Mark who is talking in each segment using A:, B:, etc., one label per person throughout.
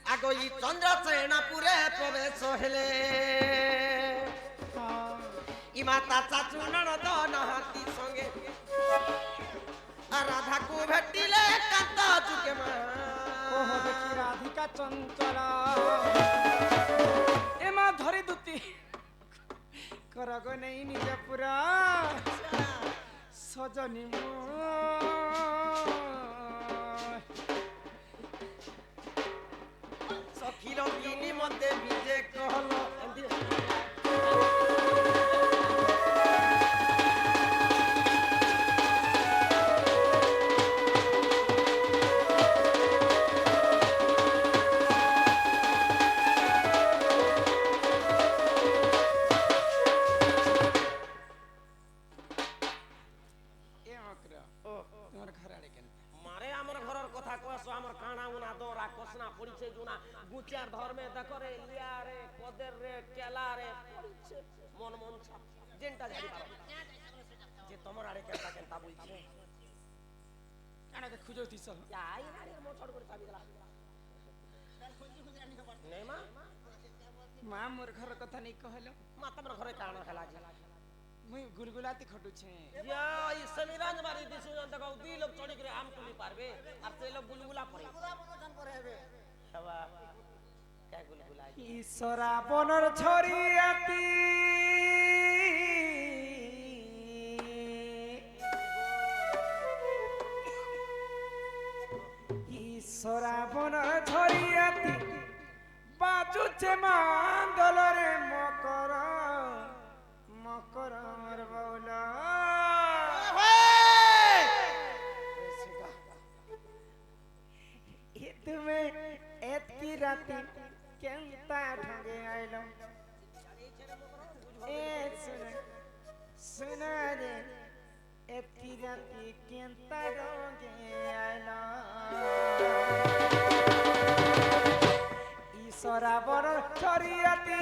A: আগই চন্দ্রসেনাপুরে প্রবেশ হেলে ইমাতা চাচু ননদ নাহাতি সঙ্গে রাধাকু ভেটিলে কান্ত চুকে মা
B: ওহো দেখি রাধিকা চঞ্চল এমা ধরি দুতি করগ নেই নিজ পুরা সজনী
A: সখির বিনি মধ্যে বিজে কহল ধর্মে দেখরে লিয়ারে কদের রে কেলারে পড়ছে মন মন ছাপ যেটা জানি পারো যে তোমার আরে কেনটা কেনটা বলছে
B: কানাকে খুঁজো দিছ
A: যাই আরে মোছড় করে চাবি দিলা নেই মা
B: মা মোর ঘর কথা নেই কহলো
A: মা তোমার ঘরে কারণ খেলা আছে
B: মুই গুলগুলাতি খটুছে
A: ইয়া এই সংবিধান মারি দিছু দেখো দুই লোক চড়ি করে আম তুলি পারবে আর সেই লোক গুলগুলা পড়ে গুলগুলা করে হবে সবা
B: ঈশ্বরা বনর ছড়িয়াতি ঈশ্বরা বনর ছড়িয়াতি বাজুছে মান্দলরে মকর মকর মর বৌল তুমি এতকি রাতি কেনতা ঢঙ্গে আইলো এ সুনা রে এতকি রাতি কেনতা ঢঙ্গে আইলো ঈশ্বরা বড় ছড়িয়াতি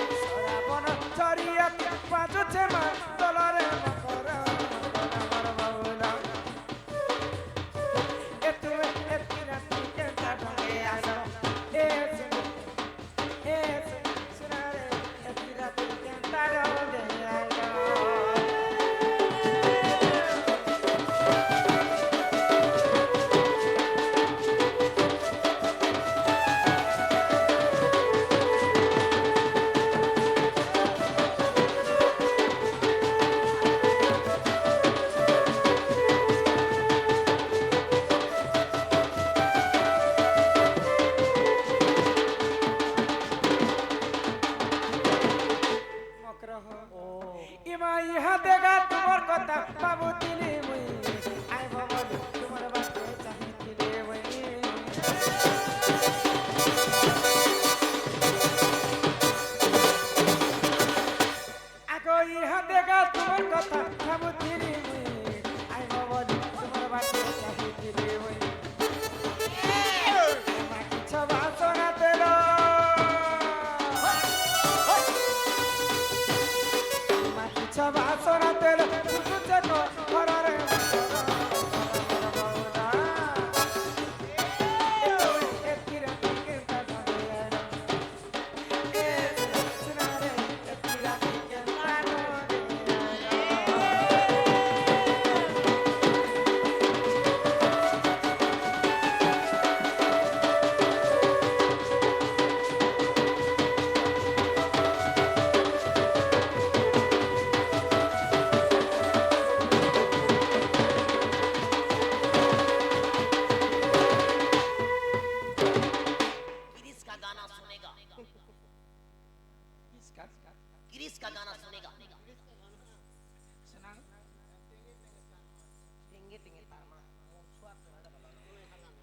B: ঈশ্বরা বড় ছড়িয়াতি বাজুছে মা দলরে মকর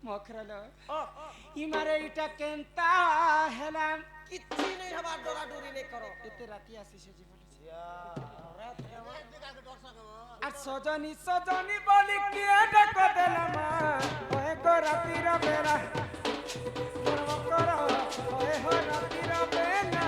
B: মখরলো ইমারে ইটা কেনতা হেলাম
A: কিচ্ছি নেই হবার ডরা ডরি নেই করো
B: এতে রাতি আসিছে জি বলিছে আর সজনী সজনী বলি কি এটা কদেলাম ওই গো রাতির বেলা করব কর ওই হো রাতির বেলা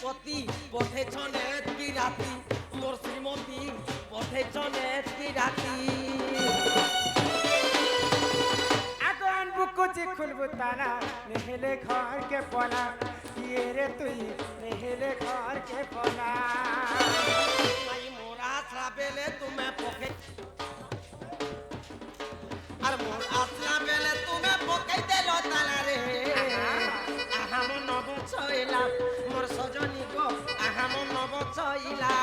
A: পতি পথে চলে বিরাতি মোর শ্রীমতী পথে চলে বিরাতি
B: আগুন বুকুচি খুলবু তালা নেহেলে ঘর के पला किए रे तुई नेहेले घर के पला
A: মাই মোরা ছাবেলে তুমি পকে আর মোর আসলা বেলে তুমি পকে দেল তালা রে আহা মন নব ছইলা মোর সজনী গো আহা মন নব ছইলা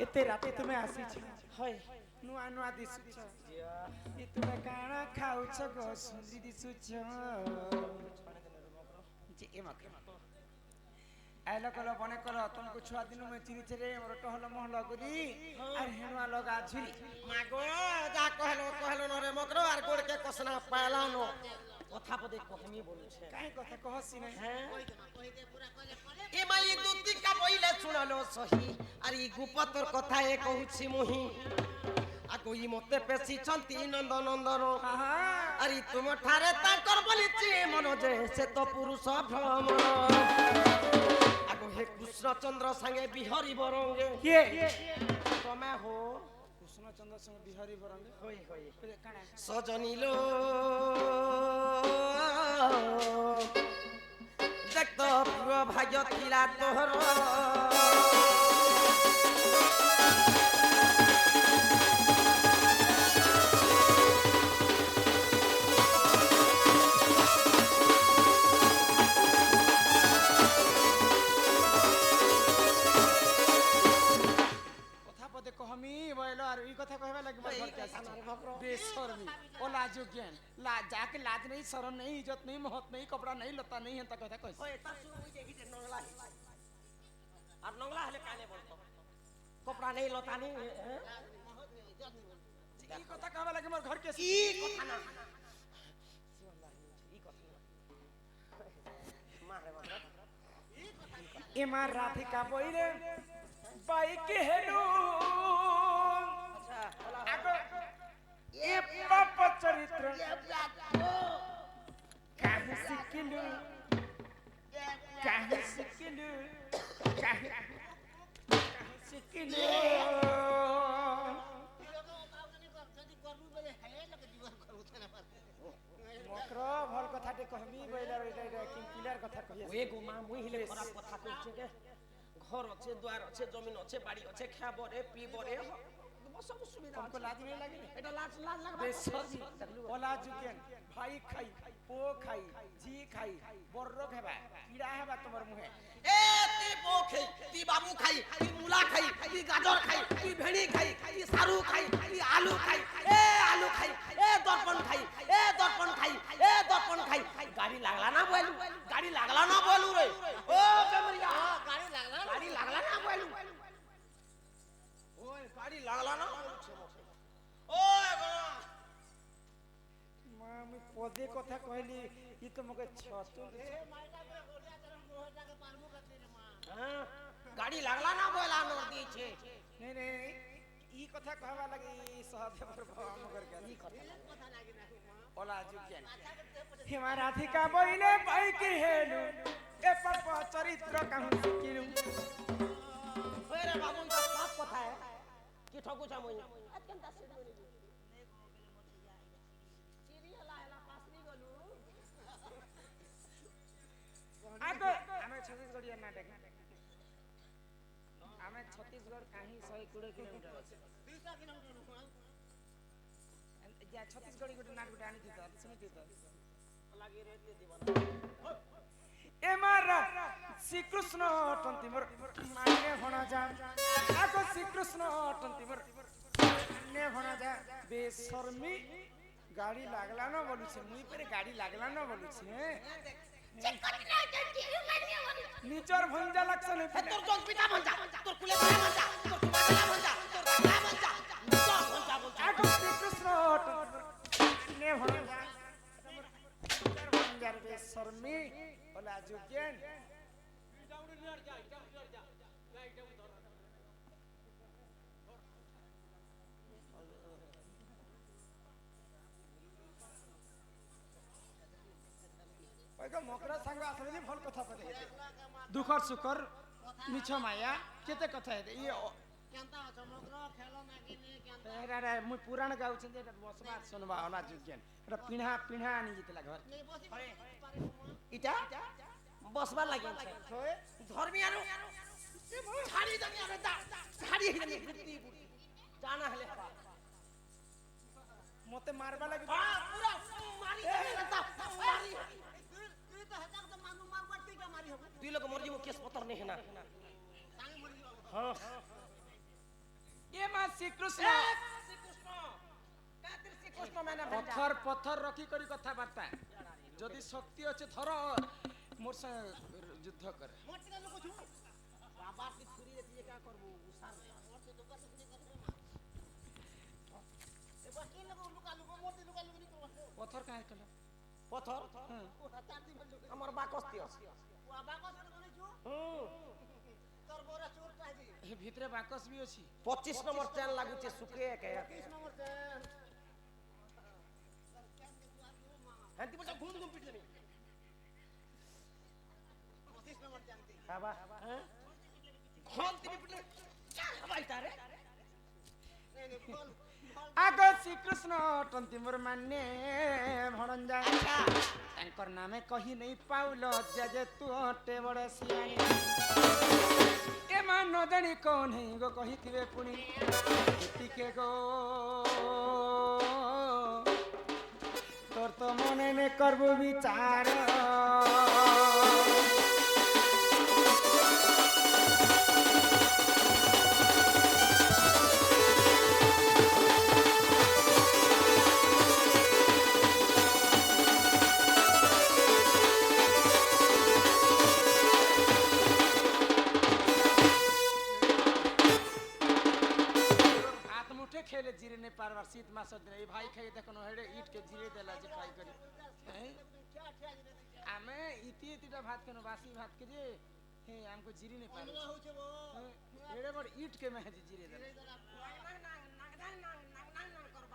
B: एते राते तुम्हें आसी छ
A: হয়
B: नुआ नुआ दिसु छ इ तुम्हें काना खाउ छ गो सुंदरी दिसु छ जे एमा आइलो कलो बने कलो तुमको छुआ दिनु में चिनी छरे मोर टहल महल गुरी আর হেনুয়া লগা ঝুরি
A: মাগো যা কহলো নরে মকরো আর গোড় के कसना पाला नो কথা পদে কহমি বলছে
B: কাই কথা কহসি নাই
A: হ্যাঁ এ মাই দুতি কা বইলে শুনালো সহি আর ই গুপতর কথা এ কহুছি মুহি আগো ই মতে পেছি চন্তি নন্দ নন্দন
B: আহা
A: আর ই তুম ঠারে তাকর বলিছি মন যে সে তো পুরুষ ভ্রমণ আগো হে কৃষ্ণচন্দ্র সঙ্গে বিহরি বরঙ্গে
B: কে
A: তুমি হো
B: কৃষ্ণচন্দ্র সঙ্গে বিহারী বরঙ্গে
A: হই হই
B: কানা
A: সজনীলো দেখতো পুরো ভাগ্য ଥିଲା তোহর
B: কথা পদে কহমি বইলো আর এই কথা কহবা লাগি মোর ঘর के बेशर्मी ओ लाजो ज्ञान ला जाके लाज नहीं शर्म नहीं इज्जत नहीं महत नहीं कपड़ा नहीं लता नहीं है कहता कैसे
A: ওই তা শুরু হই যে গিতে নংলা আর নংলা হলে কানে বলতো কপড়া নেই লতা নেই হ্যাঁ
B: ई কথা कहबा लगे मोर घर के
A: কি কথা না ই কথা না মারে মারে
B: एमा राधिका बोइले बाई के हेलू
A: আচ্ছা
B: आगो ए पाप चरित्र काहे सिकिलु काहे सिकिलु काहे सिकिलु मकरो भल कथाटे कहमी बइला एटा एटा किंकिलार कथा कहिया
A: ওই গো মা মুই হিলে খরাপ কথা কইছে কে ঘর আছে দ্বার আছে জমিন আছে বাড়ি আছে খাবরে পিবরে सब सुविधा
B: हमको लाज नहीं लगी
A: এটা লাজ লাজ লাগবে
B: बेशर्मी ओला जुकेन भाई खाई पो खाई जी खाई बर्रो खेबा कीड़ा हेबा तमर मुहे
A: এ তি পোখে তি বাবু খাই তি মুলা খাই তি গাজর খাই তি ভেড়ি খাই তি সারু খাই তি আলু খাই এ আলু খাই এ দর্পণ খাই এ দর্পণ খাই এ দর্পণ খাই গাড়ি লাগলা না বলু গাড়ি লাগলা না বলু রে ও বেমরিয়া গাড়ি লাগলা না বলু ওই গাড়ি লাগলা না ওই গনা
B: मां मी पदे कथा कहली ई तो मके छतु
A: हां गाड़ी लागला ना बोला नोर दीछे
B: नहीं नहीं ई कथा कहबा लगी सहदेव पर मगर के ई कथा लागी ना ओला जुकेन हेमा राधिका बोइले भाई के हेलु ए पाप चरित्र कहूं सिकिलु
A: ओए रे बाबू का बाप कथा है कि ठगु छ মই अत्यंत दासिड बनी सीरियल आला पासनी गलु
B: आगो हमें छत्तीसगढ़िया नाटक हमें छत्तीसगढ़ कहीं 120 किलोमीटर 200 किलोमीटर जा छत्तीसगढ़ी गोटे नाटक गोटे आनी थी तो सुनी थी तो
A: लागी रेतले दीवाना
B: ए मारा श्री कृष्ण अटंती मोर माने भणा जा आगो श्री कृष्ण अटंती मोर माने भणा जा बेशर्मी गाड़ी लागला न बोलु छे मुई पर गाड़ी लागला न बोलु छे निचर भंजा लक्षण है
A: तोर जोग पिता भंजा तोर कुले भंजा तोर कुमाला भंजा तोर दादा भंजा तोर भंजा
B: ଏକ ମକର ସାଙ୍ଗ ଆସିଲେ ଯେ ଭଲ କଥା ପଦେ ହେତେ ଦୁଃଖର ସୁଖର ମିଛ ମାୟା କେତେ କଥା ହେତେ ଇଏ
C: କେନ୍ତା ଅଛ ମଗ୍ର ଖେଳ ନାଗିନି କେନ୍ତା
B: ଏରା ମୁଇ ପୁରାଣ ଗାଉଛେ ଯେ ଏଟା ବସବା ଶୁନବା ଅଲା ଯୋଗ୍ୟ ଏଟା ପିଢା ପିଢା ଆଣି जितला घर
C: ନେଇ ବସି ପାରେ
A: ইটা বসবার লাগে ধর্মী আরো ছাড়ি জানি আরে ছাড়ি জানি বুদ্ধি বুদ্ধি জানা হলে হবা
B: মতে মারবা লাগি
A: পুরা মারি মারি
C: তুই তো হেতাক তো মানু মার করতে কে মারি হবে
A: দুই লোক মর যাবো কেস পতর নেই না
C: তাই মরি যাব
A: হ্যাঁ
B: এ মা শ্রীকৃষ্ণ
A: শ্রীকৃষ্ণ কাদের শ্রীকৃষ্ণ মানে
B: পথর পথর রকি করি কথা বার্তা যদি শক্তি আছে ধর মোর সঙ্গে যুদ্ধ করে
C: মোর টিকা লোক छु
A: বাবার কি ছুরি দিয়ে কা করব উসার
C: মোর তো দোকান শুনে করবে মা এ বাকি লোক লুকা লুক মোর তে লুকা লুক নি করব
B: পথর কাহে কল
A: পথর
C: ও চার দিন লোক
A: আমার বাকস্তি আছে
C: ও বাবা সব কোনে छु তোর বড় চোর চাইছি
B: এ ভিতরে বাকস বি আছে
A: 25 নম্বর চেন লাগুছে সুকে কে
C: 30 নম্বর চেন
A: হ্যান্তি বটা ঘুম ঘুম পিটলে
C: 25 নম্বর জানতি
A: বাবা হ্যাঁ ঘুম তুমি পিটলে ভাই তারে
C: নেই নেই ফল
B: আগ শ্রীকৃষ্ণ অটନ୍ତି মোর মানে ভণঞ্জা তাঙ্কর নামে কহি নেই পাউল যে তু অটে বড় সিয়ানি এ মান ন জানি কোন হে গো কহিতিবে পুনি এতিকে গো তোর তো মনে নে করব বিচার खेले जीरे नहीं पारवार शीत मास दिन ए भाई खाई देखो हेडे ईट के जीरे देला जे खाई करी
C: क्या क्या जिने
B: आमे इति इतिटा भात केनो बासी भात के जे हे हमको जीरे नहीं पार
C: ना होचे वो
B: हेडे बड़ ईट के में जीरे देला
C: कर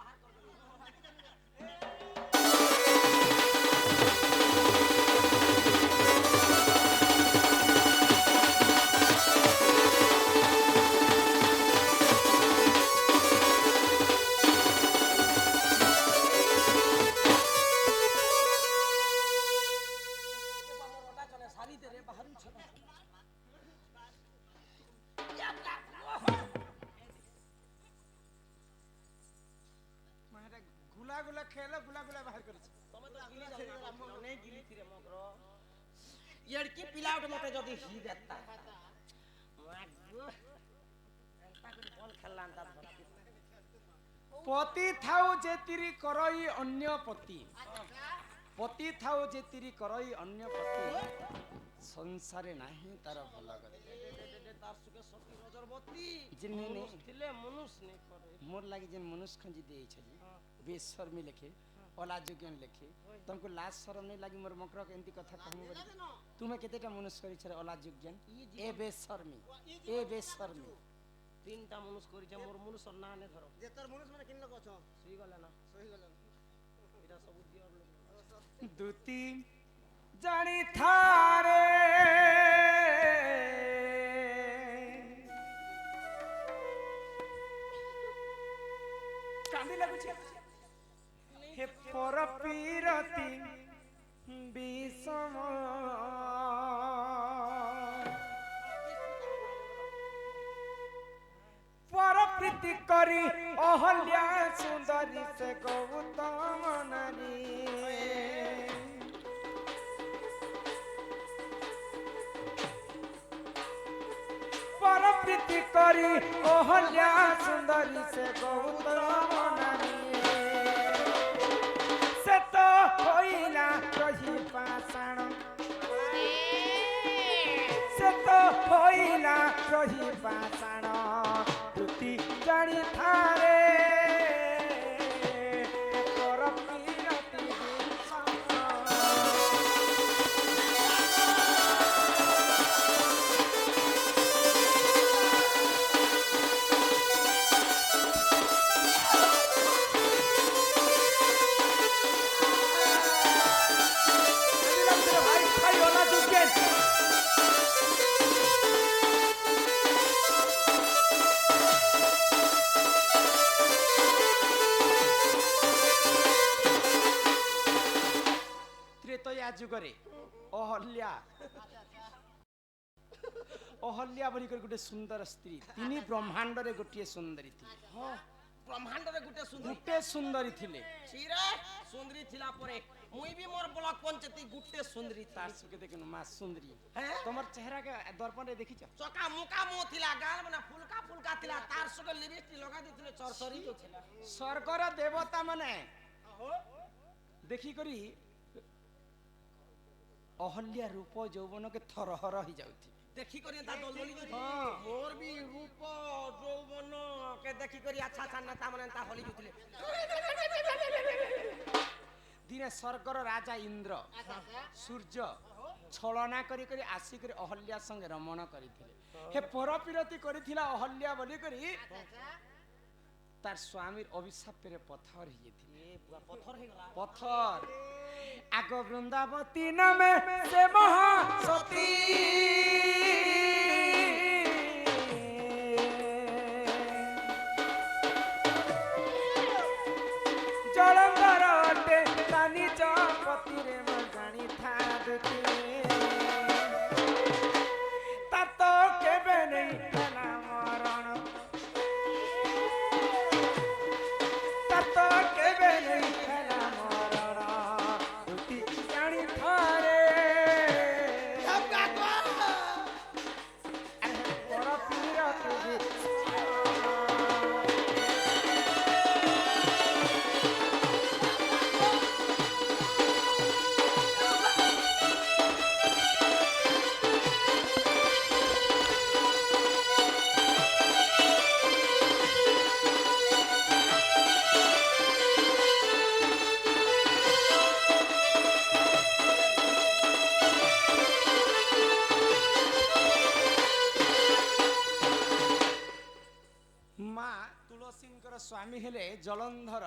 C: बाहर कर
B: गुला गुला खेला गुला गुला बाहर करे
A: তুমি তো গিলি যাও না নেই গিলি ফিরে মগ্র ইয়াড়কি পিলাউট মতে যদি হি দেতা মাগো এন্তা করে বল খেললাম তা
B: পতি থাও যে তিরি করই অন্য পতি পতি থাও যে তিরি করই অন্য পতি সংসারে নাহি তার ভাল করে
A: তার সুখে সতী নজরবতী
B: জিন্নি নে
A: দিলে মনুষ্য নে করে
B: মোর লাগি যে মনুষ্য খঞ্জি দেইছে বেশর্মী লেখে অলাযোগ্য লেখে तुमको लाज शरम नहीं लगी मोर मकर के एंती कथा कहूं बोली तुम्हें केतेटा मनुष्य करी छरे अलायोग्य ए बेशर्मी ए बेशर्मी
A: তিনটা মনুষ্য করিছে মোর মনুষ্য না নে ধরো
C: যে তোর মনুষ্য মানে কিনলো কছ
A: সই গলে না
C: সহি গেল
A: এটা সব দিওর লোক
B: দুতি জানি থারে কান্দি লাগুছে হে পর পীরতি বিষম পর প্রীতি করি অহল্যা সুন্দরী সে গৌতম নারী পর প্রীতি করি অহল্যা সুন্দরী সে গৌতম নারী সে তো হইলা রহি পাষাণ সে তো হইলা রহি পাষাণ দুতি জানি থারে পর পীরতি বিষম ভাই अहल्या अहल्या बोली कर गुटे सुंदर स्त्री तिनी ब्रह्मांड रे गोटे सुंदरी थी
A: हां ब्रह्मांड रे गुटे सुंदरी
B: गुटे सुंदरी थिले
A: छिरे सुंदरी थिला परे मुई भी मोर ब्लॉक पंचायती गुटे सुंदरी
B: तार सुके देखन मा सुंदरी
A: हैं
B: तमर चेहरा के दर्पण रे देखिछ
A: चका मुका मो थिला गाल बना फुलका फुलका थिला तार सके लिपस्टिक लगा दिथिले चरचरी जो थिला
B: स्वर्गर देवता माने देखी करी अहल्या रूप यौवन के थरहर ही जाउथि
A: देखी करी ता डलडली जो
B: हां
A: मोर भी रूप यौवन के देखी करी अच्छा अच्छा नेता माने ता हली जुथिले
B: दिने स्वर्गर राजा इंद्र सूर्य छलना करी करी आसी करी अहल्या संगे रमण करिथिले हे परपिरति करिथिला अहल्या बोली करी तार स्वामीर अभिशाप रे पत्थर ही थिले
A: ए पूरा पत्थर हे गला
B: पत्थर आग वृंदावती नामे से महासती जलंधर अटे तानी चपति रे म जानी था दुती ततो केबे नहीं तना मरण ततो केबे नहीं तना मरण दुती जानी थारे
A: अब का तो
B: पर पीरा तुझे स्वामी हेले जलंधर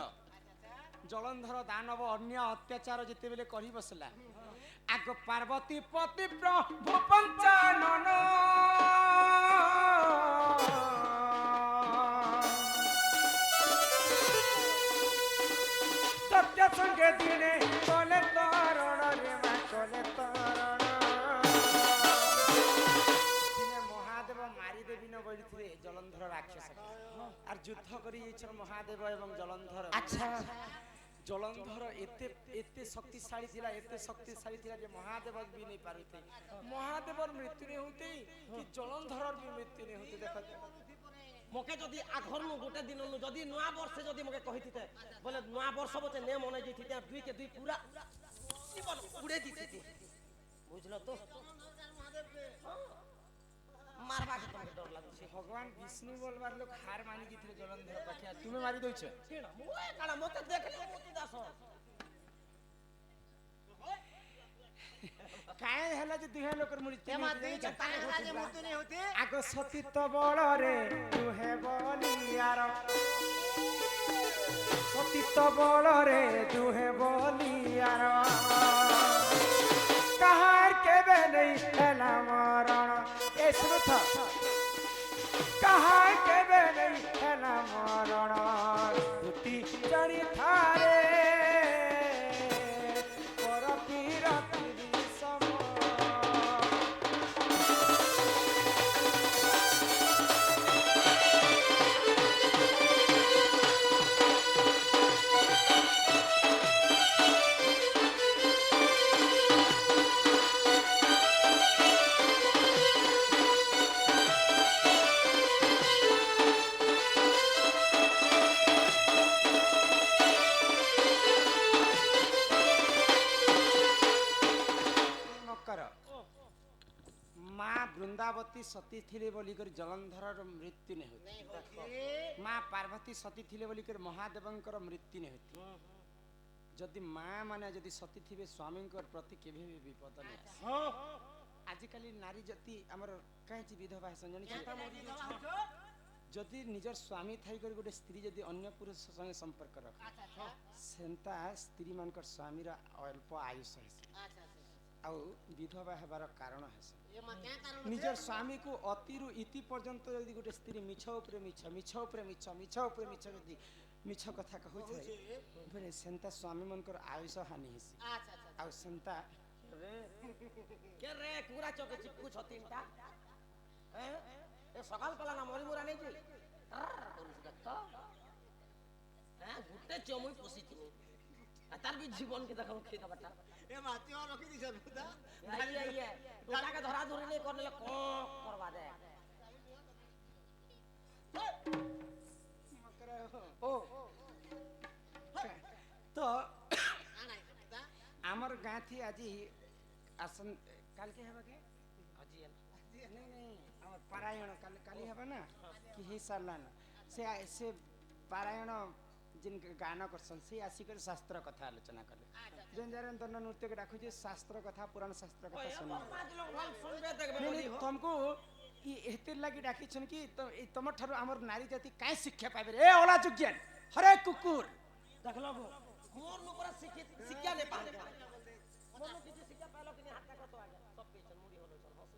B: जलंधर दानव अन्य अत्याचार जिते बेले करी बसला आग पार्वती पति प्रभु पंचानन सत्य संगे दिने कले तरण रे मा कले तरण दिने महादेव मारी देवी न बोलिथिले जलंधर राक्षस আর যুদ্ধ করি এইছর মহাদেব এবং জলন্ধর
A: अच्छा
B: জলন্ধর এতে এতে শক্তিশালী ছিল এতে শক্তিশালী ছিল যে মহাদেব বি নাই পারুতে মহাদেবর মৃত্যু নে হতে কি জলন্ধরর বি মৃত্যু নে হতে দেখত
A: মকে যদি আঘর নু গোটে দিন নু যদি নয়া বর্ষে যদি মকে কহিতিতে বলে নয়া বর্ষ বতে নে মনে যেতিতে দুই কে দুই পুরা জীবন উড়ে দিতিতে বুঝলো তো মারবা কে তোমাকে ডর লাগুছে
B: ভগবান বিষ্ণু বলবার লোক হার মানি গিয়ে জলন্ধর পাখি আর তুমি মারি দইছ
A: কেনা মোয়ে কানা মতে দেখলে মতি দাস
B: কায় হেলা যে দুহে লোকর মৃত্যু
C: एमा दी ताने राजे मृत्यु नहीं होती
B: আগ সতীত্ব বল রে দুহে বলিয়ার সতীত্ব বল রে দুহে বলিয়ার কাহার কেবে নেই হেলা মরণ এ শ্রুত কাহার কেবে নেই হেলা মরণ দুটি জানি থারে পর পীরতি সম वृंदावती सती थिले बोलिकर जलंधर मृत्यु नहीं होती माँ पार्वती सती थिले बोलिकर महादेवंकर मृत्यु नहीं होती जदि माँ माने जदि सती थिबे स्वामी प्रति केभे भी विपद नहीं आसे आजिकल नारी जति हमर काहे विधवा संजनी जदि निजर स्वामी थाई कर गोटे स्त्री जदि अन्य पुरुष संगे संपर्क रख सेंता स्त्री मानकर स्वामी रा अल्प आयुष है आउ विधवा हेबार कारण है निजर स्वामी को अतिरु इति पर्यंत यदि गोटे स्त्री मिछ उपरे मिछ मिछ उपरे मिछ मिछ उपरे मिछ यदि मिछ कथा कहै छै बेले सेंता स्वामी मनकर आयुष हानि हेसी आउ सेंता
A: কে রে কুকুরা চকে চিপকু ছ তিনটা হ্যাঁ এ সকাল পালা না মরি মুরা নেই যে করুছ দেখ তো হ্যাঁ গুটে চমুই পশিছি আর তার বি জীবন কে দেখো খেয়ে দেবাটা
C: এ মাতি আর রকি দিছ বুদা
A: গোটাকে ধরা ধরি নেই করলে ক করবা দে
B: ও তো
C: আনাই বুদা
B: আমার গাঁ থি আজি আসন কালকে হবে কি
A: আজি
B: नहीं नहीं আমার পারায়ণ কালি হবে না কি হি সারলা না সে পারায়ণ जिन गाना करसन से आसिकर शास्त्र कथा आलोचना कले जन जरन तन नृत्य के डाकु जे शास्त्र कथा पुराण शास्त्र कथा सुन
A: पांच लोग भल सुनबे देखबे
B: नहीं
A: बोली हो
B: तुमको ई एते लागी डाकी छन कि तुम ठारो हमर नारी जाति काय शिक्षा पाबे ए ओला जुज्ञान हरे कुकुर
A: देखलो गो मोर नु पूरा शिक्षा ने पाले मोर नु किसी शिक्षा पालो कि हाथ का तो आ गया सब पेचन मुड़ी होलो सर हसु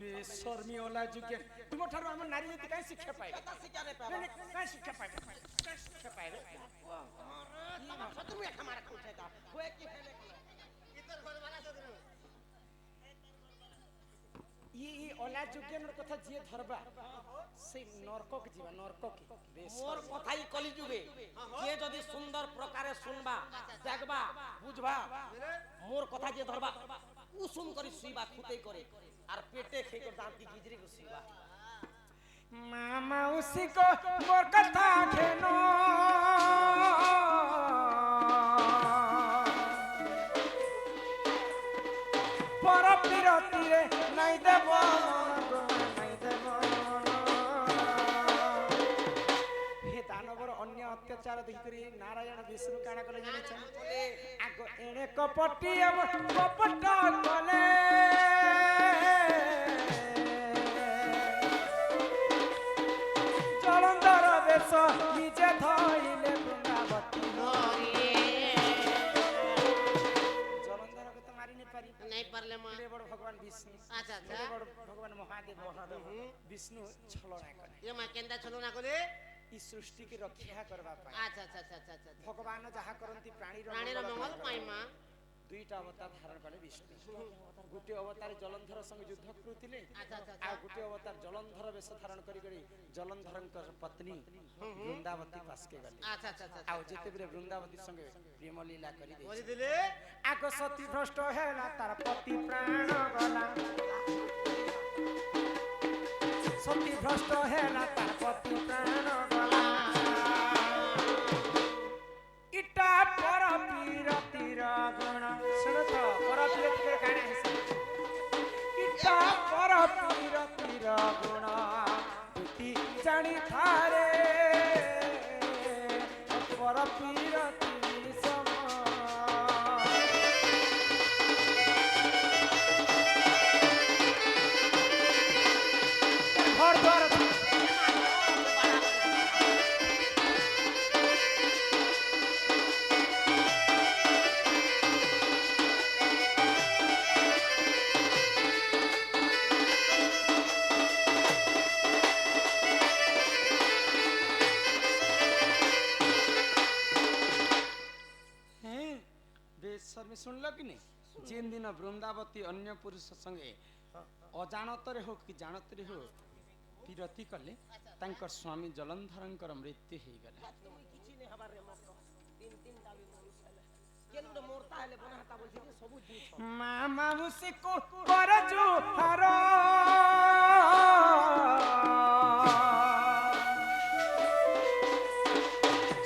B: बेशर्मी ओला जुज्ञान तुम ठारो हमर नारी जाति काय शिक्षा पाबे
A: कता शिक्षा ने पाबा
B: नहीं काय शिक्षा पाबे काय शिक्षा पाबे
A: शत्रु एक हमारा कुछ है कोई की खेले
C: कितर घर वाला सदनु
B: ये ओला जुज्ञान कथा जे धरबा से नरक के जीवा नरक के
A: मोर কথাই কলি যুগে যে যদি সুন্দর প্রকারে শুনবা দেখবা বুঝবা মোর কথা যে ধরবা উসুম করি শুইবা খুতেই করে আর পেটে খেয়ে করে দাঁতি গিজরি করে শুইবা
B: मामा उसी को मोर कथा खेनो पर पिरती रे नहीं देव नहीं देव हे दानवर अन्य अत्याचार देखि नारायण विष्णु काना कले जानि छ आगो एणे कपटी अब कपट कले जलंधर बेश निजे धइले वृंदावती जलंधर के तो मारी नहीं पारी
C: नहीं परले म
B: बड़े बड़ भगवान विष्णु
C: अच्छा अच्छा
B: बड़े बड़ भगवान महादेव विष्णु छलना करे
C: ये मा केंदा छलो ना कोले
B: ई सृष्टि की रक्षा करबा पाए
C: अच्छा अच्छा अच्छा अच्छा अच्छा
B: भगवान जहा करंती प्राणी
C: प्राणी रो मंगल पाई मा
B: दुईटा अवतार धारण कले विष्णु गुटे अवतार जलंधर संग युद्ध करुतिले
C: अच्छा अच्छा
B: आ गुटे अवतार जलंधर वेश धारण करी करी जलंधरंकर पत्नी वृंदावती पास के गले
C: अच्छा अच्छा अच्छा
B: आ जेते बेले वृंदावती संगे प्रेम लीला करी दे
C: बोली दिले
B: आगो सती भ्रष्ट हेला तार पति प्राण गला सती भ्रष्ट हेला तार पति प्राण गला इटा पर पीरतिर गुण सुन तो पर पीरतिर गाना है इटा पर पीरतिर गुण तुति जानी थारे पर पीरतिर सम घर द्वार में सुनल कि नहीं जिन दिन वृंदावती अन्य पुरुष संगे अजाणतरे हो कि जानतरे हो पीरती कले तांकर स्वामी जलंधरंकर मृत्यु हो गले
A: किछि ने हबार रे मात्र तीन तीन डाली मनुष्य है केन गुटे मोरता हेले बनाता बोलछि जे सब जिनिस
B: मामा उसे को कर जो हरो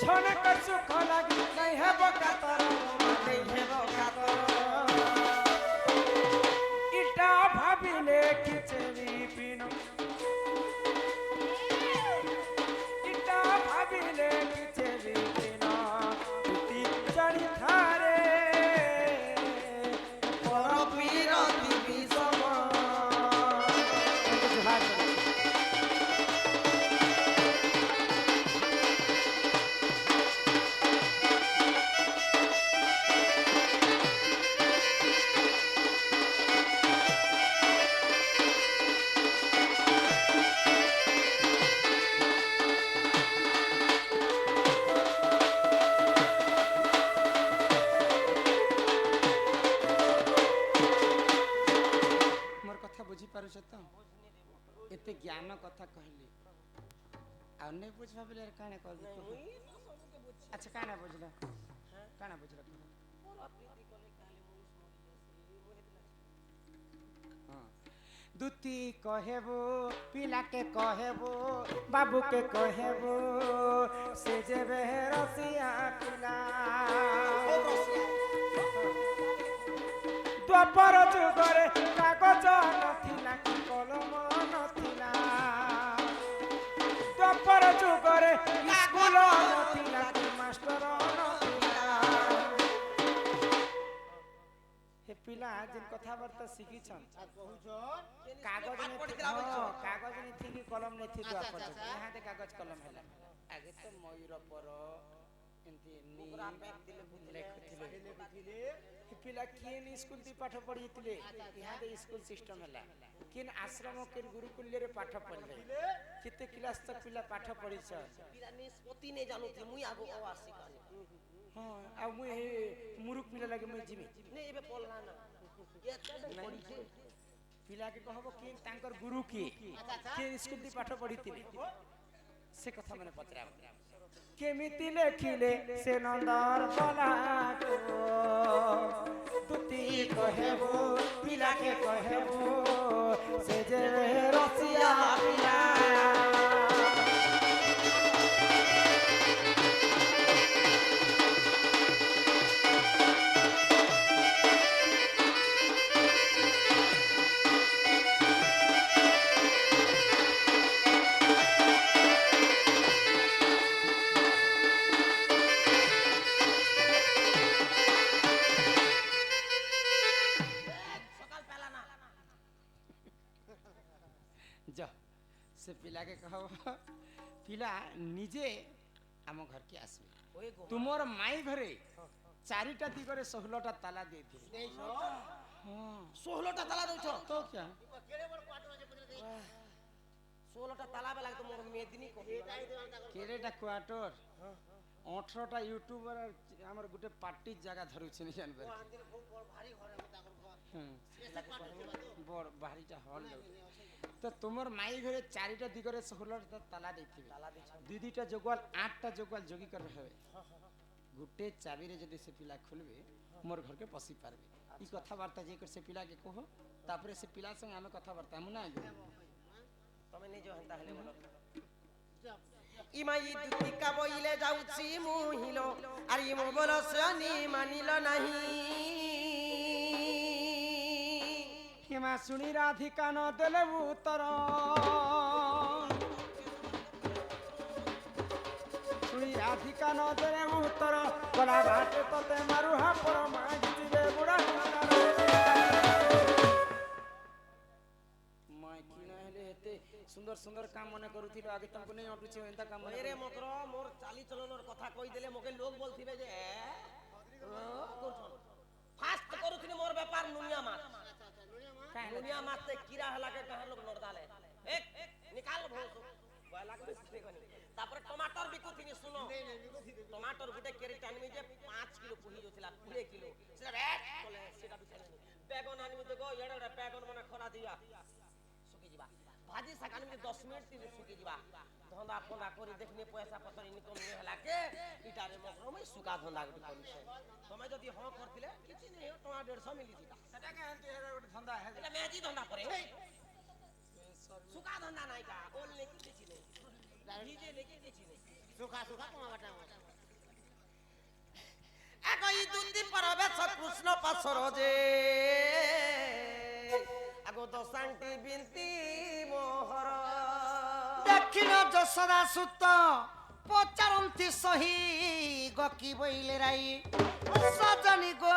B: छन कर सुख लागी नहीं है बकातर नहीं है बकातर इटा भाबिले किचरी पिनो इटा भाबिले किचरी पिनो तुति चढ़ी थारे पर पीरती विषम ଆଉ ନେଇ ବୁଝବା ବେଲେ କାଣା କହିବି
A: ମୁଇଁ ତ ସବୁକେ ବୁଝି
B: ଆଚ୍ଛା କାଣା ବୁଝିଲ କାଣା ବୁଝିଲ
A: ମୋର ପ୍ରୀତି କଲେ କାଲି ମୁଇଁ ମରି ଯାସି ମୁଇଁ ହେତଲା
B: ହଁ ଦୁତି କହେବୁ ପିଲାକେ କହେବୁ ବାବୁକେ କହେବୁ ସେ ଯେବେ ରସିଆ ପିଲା ଦ୍ୱାପର ଯୁଗରେ କାଗଜ ନଥିଲା କି କଲମ ନଥିଲା ଦ୍ୱାପର ଯୁଗରେ ସ୍କୁଲ ନଥିଲା କି ମାଷ୍ଟର ନଥିଲା हे पिला जिन कथाबार्ता शिखिछन् कागज ने कागज ने थी कि कलम ने थी द्वापर यहाँ दे कागज कलम हैला आगे तो मयूर पर एंती नी लेखुथिले हे पिला किन स्कूल दी पाठ पढिथिले यहाँ दे स्कूल सिस्टम हैला किन आश्रम किन गुरुकुल रे पाठ पढले किते क्लास तक पिला पाठ पढिछ
A: पिला निष्पत्ति नै जानु थी मुई आगो अवासी काने
B: हां आ मुई मुरुक पिला लागे मुई जिमी
A: नै एबे पढला ना ये पढी छे
B: पिला के कहबो किन तांकर गुरु की के स्कूल दी पाठ पढिथिले से कथा माने पत्रा केमिति लेखिले से नंदर बलाको तुति कहेबो पिला के कहेबो से जे रसिया पिला से पिला के कहो पिला निजे आम घर के आसबे तुमर माई घरे चारिटा दिगरे 16टा ताला दे दे हां
A: 16टा ताला दउछ
B: तो क्या
A: 16टा ताला बेला तो मोर मेदिनी को
B: केरेटा क्वार्टर 18टा यूट्यूबर हमर गुटे पार्टी जगह धरु छै नहीं जानबे
C: भारी घरे
B: बड़ भारीटा हॉल तो तुमर माई घरे चारिटा दिगरे 16टा ताला देथिबे दुई दुईटा जोगवाल 8टा जोगवाल जोगी कर रहबे गुटे चाबी रे जदी से पिला खुलबे मोर घर के पसी पारबे ई कथा वार्ता जे कर से पिला के कहो तापरे से पिला संग हमें कथा वार्ता हम ना
A: तमे नै जो हंता हले बोलो ई माई दुती का बोइले जाउची मुहिलो आरी मो बोलो सनी मानिलो नाही
B: हिमा सुनी राधिका न देले उत्तर सुनी राधिका न देले उत्तर गला बाटे तते मारू हा पर मागिबे बुढ़ा माय किना हेले हेते सुंदर सुंदर काम मने करूथिलो आगे तुमको नहीं अटुची एंता काम
A: रे मोकरो मोर चाली चलनर कथा कहि देले मोके लोग बोलथिबे जे फास्ट करूथिनी मोर व्यापार नुनिया माछ दुनिया माते कीड़ा हला के कहां लोग नरदाले एक निकाल भोस बोला के सीधे कोनी तापर टमाटर बिकुथिनी सुनो टमाटर गुटे कैरेट आनमी जे 5 किलो पुही जोथिला 2 किलो से रेट बोले सेटा बिचारे बैगन आनमी देखो एडा एडा बैगन माने खरा दिया सुकी जीवा भाजी सकानी में 10 मिनट ती सुकी जीवा धंधा फंदा करी देखने पैसा पतर इनकम नहीं हला के इटारे मकरो में सुका धंधा गुटी करी छे समय जदी हां करथिले किछि नहीं हो टमा 150 मिली थी
B: सेटा के हंते हेरे गोटे धंधा है
A: એટલે મેજી ધંધા કરે સુકા ધંધા નાઈ કા ઓલ ને કિछि नहीं डीजे ने किछि नहीं
C: सुखा सुखा कोमा बाटा
A: आ कोई दुंदी परवेश कृष्ण पासर जे आगो दसांती बिनती मोहर
C: दक्षिण जसदा सुत पचारंती सही गकी बइले राई सजनी गो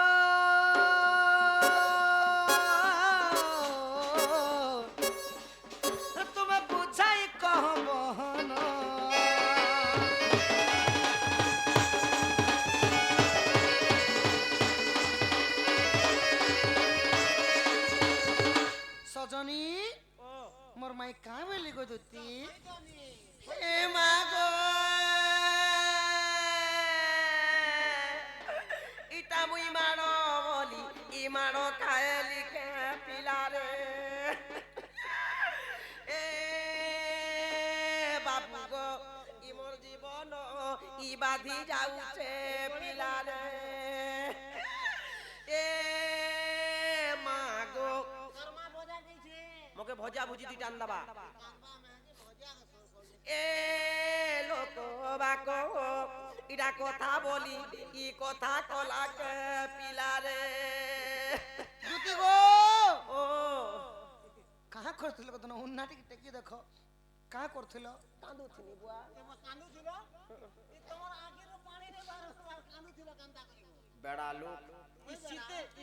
C: तुम्हें बुझाई कहबहन सजनी मोर माई कहाँ बेली गो दुती
A: हे मागो इटा मुई मानो बोली জীবন ই বাধি যাউছে পিলারে এ মা গো
C: তোর মা বোঝা গেছে
A: মোকে ভজা ভুজি দুইটা আনদাবা
C: কান্দবা মেয়ে ভজিয়া গেছে
A: এ লোক বাক ইটা কথা বলি ই কথা কলাকে পিলারে
D: দুতি গো
A: ও
D: কাহা করছিল কত উন্নাটি টেকি দেখো কাহা করছিল
A: কান্দুছিনি বুয়া
C: এমা কান্দু ছিল এই তোমার আগের পানি রে বার কান্দু ছিল কান্দা করিব
A: বেড়া লোক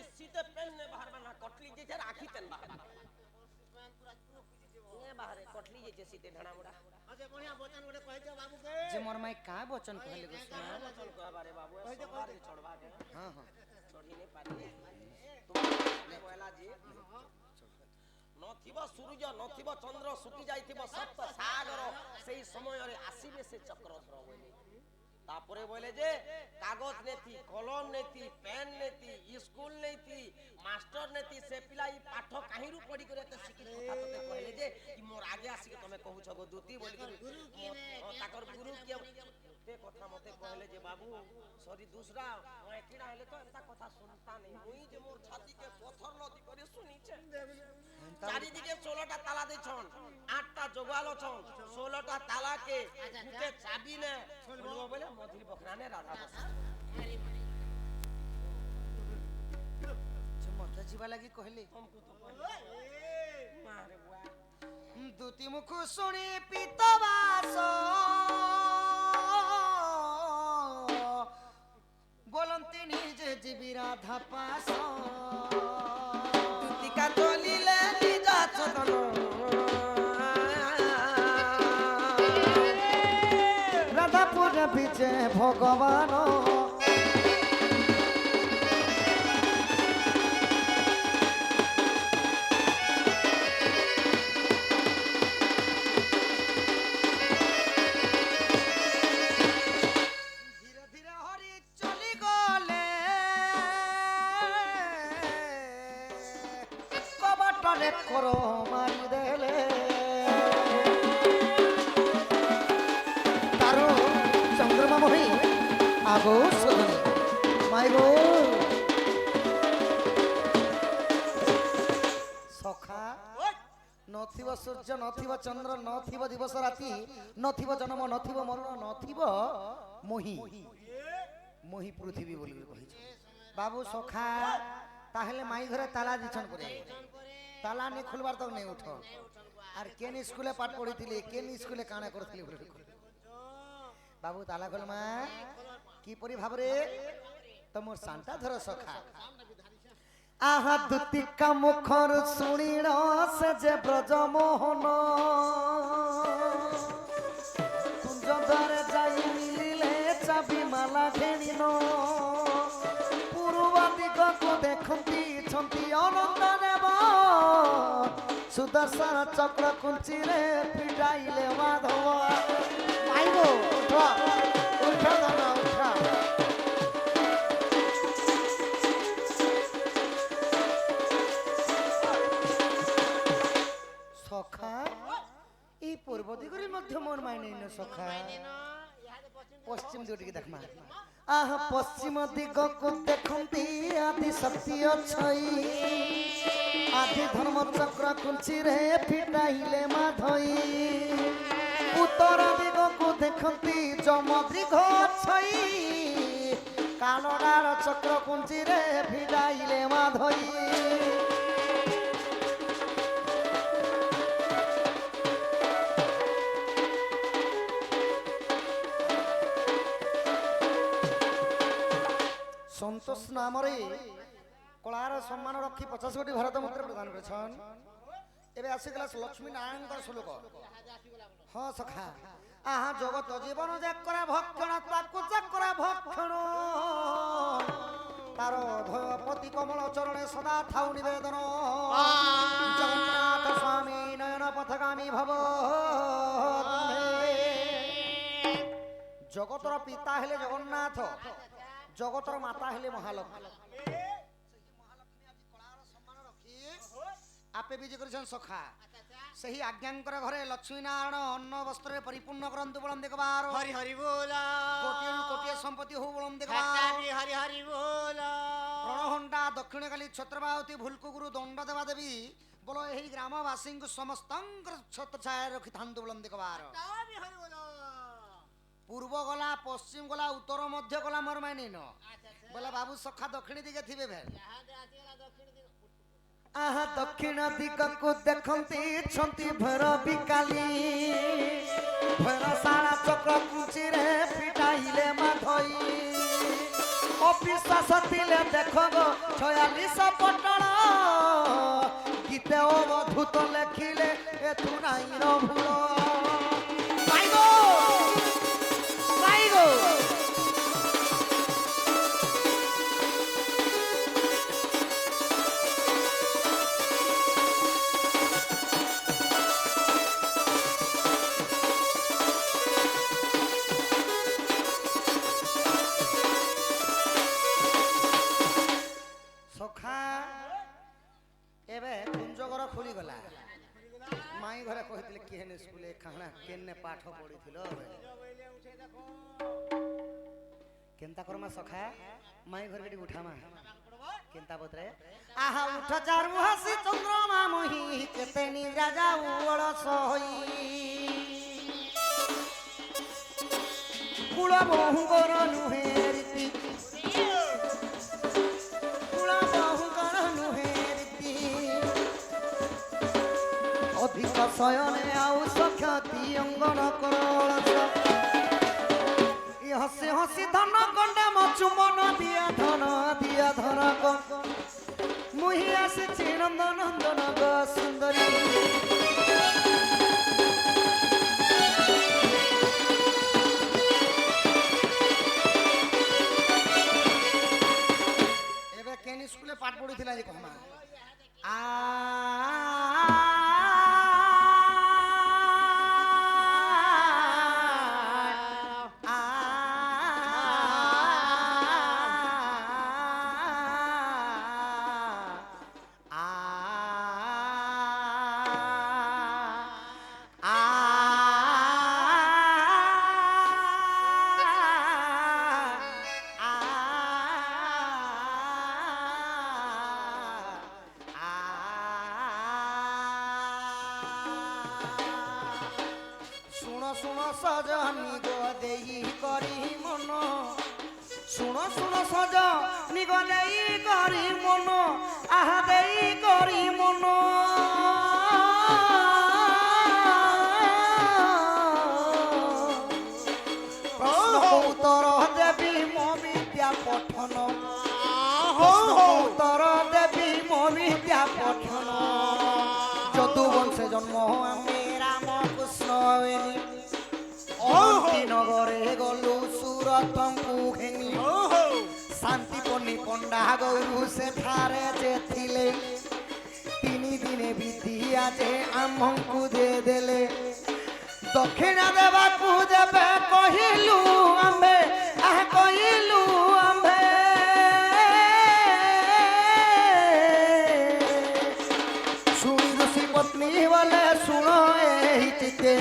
A: ইসিতে পেন নে বাহার না কটলি যে রাখি তেন বাহার
C: মান পুরা চুপ হয়ে যাব
A: এ বাহারে কটলি যে সিতে ঢাড়া মুড়া
C: আজে বড়িয়া বচন গটে কইতে বাবুকে
D: যে মোর মাই কা বচন कहले गो सुना
A: বচন কবারে বাবু সবারে চড়বা দে
D: हां हां
A: চড়িনে পারি তুমি বলা জি নথিব সূর্য নথিব চন্দ্র শুকি যাইতিব সপ্ত সাগর সেই সময়রে আসিবে সে চক্রধর বলে তারপরে বলে যে কাগজ নেতি কলম নেতি পেন নেতি স্কুল নেতি মাস্টার নেতি সে পিলাই পাঠ কাহিরু পড়ি করে তে শিখি কথা তোতে কইলে যে কি মোর আগে আসি তুমি কহুছ গো দুতি বলি করে তাকর গুরু কে তে কথা মতে কইলে যে বাবু সরি দুসরা ওই কিনা হলে তো এত কথা শুনতা নেই ওই যে মোর ছাতি কে পথর নদী করে শুনিছে চারিদিকে 16টা তালা দিছন 8টা জোগাল ছন 16টা তালাকে মুকে চাবি নে বলবো বলে মধুর বখরানে রাধা বসা
D: যে মত जीवा লাগি कहले
A: हमको तो मारे बुआ
D: দুতি মুখ শুনি পিতবাস বলন্তি নিজে জীবি রাধা পাস
A: টিকা চলিলে নিজা চতন
D: রাধাপুর বিচে ভগবান ধীরে ধীরে হরি চলি গলে কবাটরে করো মারি দেলে তারো চন্দ্রমা মহি আগো সদনে মাই গো সখা নথিব সূর্য নথিব চন্দ্র নথিব দিবস রাতি নথিব জন্ম নথিব মরণ নথিব মহি মহি পৃথিবী বলি কহিছে বাবু সখা তাহলে মাই ঘরে তালা দিছন করে তালা নি খুলবার তো নেই উঠ আর কেন স্কুলে পাঠ পড়িছিলি কেন স্কুলে কানা করছিলি বলে বাবু তালা খোল মা কি পরি ভাবরে তোমার শান্তা ধর সখা আহা দুতিকা মুখর শুনিল সে যে ব্রজমোহন কুঞ্জ দ্বারে যাই মিলিলে চাবি মালা ঘেনিন পূর্ব দিগକୁ দেখନ୍ତି ଛନ୍ତି ଅନନ୍ତ ଦେବ ସୁଦର୍ଶନ ଚକ୍ର କୁଞ୍ଚିରେ ଫିଟାଇଲେ ମାଧବ ମାଇବ ଉଠ ଉଠ ଧନ ଉଠ সখা এই পূর্ব দিগরে মধ্যে মোর মাইনে ন সখা পশ্চিম দিকে দেখমা আহ পশ্চিম দিগକୁ দেখନ୍ତି আদি শক্তি অছই আদি ধর্ম চক্র কুঞ্চিরে ফিটাইলে মাধই উত্তর দিগକୁ দেখନ୍ତି যমদৃঘ অছই কালড়ার চক্র কুঞ্চিরে ফিটাইলে মাধই সন্তোষ নামরে কলার সম্মান রক্ষী 50 কোটি ভারত মুদ্রা প্রদান করেছেন এবে আসিগলা লক্ষ্মী নারায়ণଙ୍କର শ্লোক হ্যাঁ সখা আহা জগত জীবন যাক করে ভক্ষণ তাকু যাক করে ভক্ষণ তার পতি কমল চরণে সদা থাউ নিবেদন জগন্নাথ স্বামী নয়ন পথগামী ভব জগতর পিতা হেলে জগন্নাথ জগতর মাতা হেলে মহালক্ষ্মী আপে বিজে করেছেন সখা ସେହି ଆଜ୍ଞାଙ୍କର ଘରେ ଲକ୍ଷ୍ମୀ ନାରାୟଣ ଅନ୍ନ ବସ୍ତ୍ରରେ ପରିପୂର୍ଣ୍ଣ କରନ୍ତୁ ବଳନ୍ଦ ଦେଖବାର
C: हरि हरि बोल
D: କୋଟିଏରୁ କୋଟିଏ ସମ୍ପତ୍ତି ହଉ ବଳନ୍ଦ
C: हट्टा
D: ଦେଖବାର
C: भी हरि हरि बोल
D: ପ୍ରଣହଣ୍ଡା ଦକ୍ଷିଣ କାଲି ଛତ୍ରବାବତୀ ଭୁଲକୁଗୁରୁ ଦଣ୍ଡ ଦେବା ଦେବୀ ବୋଲ ଏହି ଗ୍ରାମବାସୀଙ୍କୁ ସମସ୍ତଙ୍କର ଛତ୍ର ଛାୟା ରଖିଥାନ୍ତୁ ବଳନ୍ଦ ଦେଖବାର
C: हट्टा भी हरि बोल
D: ପୂର୍ବ ଗଲା ପଶ୍ଚିମ ଗଲା ଉତ୍ତର ମଧ୍ୟ ଗଲା ମୋର ମାଇନି ନ ବୋଲେ ବାବୁ ସଖା ଦକ୍ଷିଣ ଦିକେ ଥିବେ ଭେ
C: यहाँ दे आसीगला दक्षिण दिग
D: ଆହା ଦକ୍ଷିଣ ଦିଗକୁ ଦେଖନ୍ତି ଛନ୍ତି ଭୈରବୀ କାଲି ଭୈରଶାଳା ଚକ୍ର କୁଞ୍ଚିରେ ଫିଟାଇଲେ ମାଧଇ ଅବିଶ୍ୱାସ ଥିଲେ ଦେଖ ଗୋ 46 ପଟଳ ଗୀତେ ଅବଧୂତ ଲେଖିଲେ ଏଥୁ ନାଇଁ ର ଭୁଲ ପାଇଗୋ ପାଇଗୋ ସଖା ଏବେ କୁଞ୍ଜଘର ଖୋଲିଗଲା ମାଇଁ ଘରେ କହିଥିଲେ କେହେନେ ସ୍କୁଲେ ଖାଣା କେନେ ପାଠ ପଢିଥିଲ
C: बोले उठे देखो
D: କେନ୍ତା କରମା ସଖା ମାଇଁ ଘରେ ଟିକେ ଉଠାମା
C: पड़बो
D: କେନ୍ତା ପତ୍ରେ ଆହା ଉଠ ଚାରୁ ହାସି ଚନ୍ଦ୍ରମା ମହି କେତେ ନିଦ୍ରା ଯାଉ ଅଳସ ହୋଇ କୁଳ ବହୁଙ୍କର ନୁହେଁ ରୀତି କୁଳ ବହୁଙ୍କର ନୁହେଁ ରୀତି ଅଧିକ ଶୟନେ ଆଉ ସକ୍ଷତି ଅଙ୍ଗନ କର ଅଳସ ହସି ହସି ଧନ ଗଣ୍ଡା ମଚୁମନ ଦିଆ ଧନ ମୁହିଁ ଆସିଛି ନନ୍ଦ ନନ୍ଦନ ଗ ସୁନ୍ଦରୀ ଏବେ କେନି ସ୍କୁଲେ ପାଠ ପଢୁଥିଲା ଯେ କହମା ଶୁଣ ସଜନି ଗୋ ଦେଇ କରି ମନ ଶୁଣ ସଜ ନିଗ ଦେଇ କରି ମନ ଆହା ଦେଇ କରି ମନ ପ୍ରଶ୍ନ ଉତ୍ତର ଦେବି ମୋ ବିଦ୍ୟା ପଠନ ଉତ୍ତର ଦେବି ମୋ ବିଦ୍ୟା ପଠନ ଯଦୁବଂଶେ ଜନ୍ମ ଆମେ ରାମକୃଷ୍ଣ নগরে গলু সুরতঙ্কু ঘেনি শান্তি পন্নী পণ্ডা গৌরু সেঠারে যে থিলে তিনি দিনে বিদ্যা যে আমঙ্কু দে দেলে দক্ষিণা দেবাকু দেবে কহিলু আম্বে কহিলু আম্বে শুনি ঋষি পত্নী বলে শুণ এই চিতে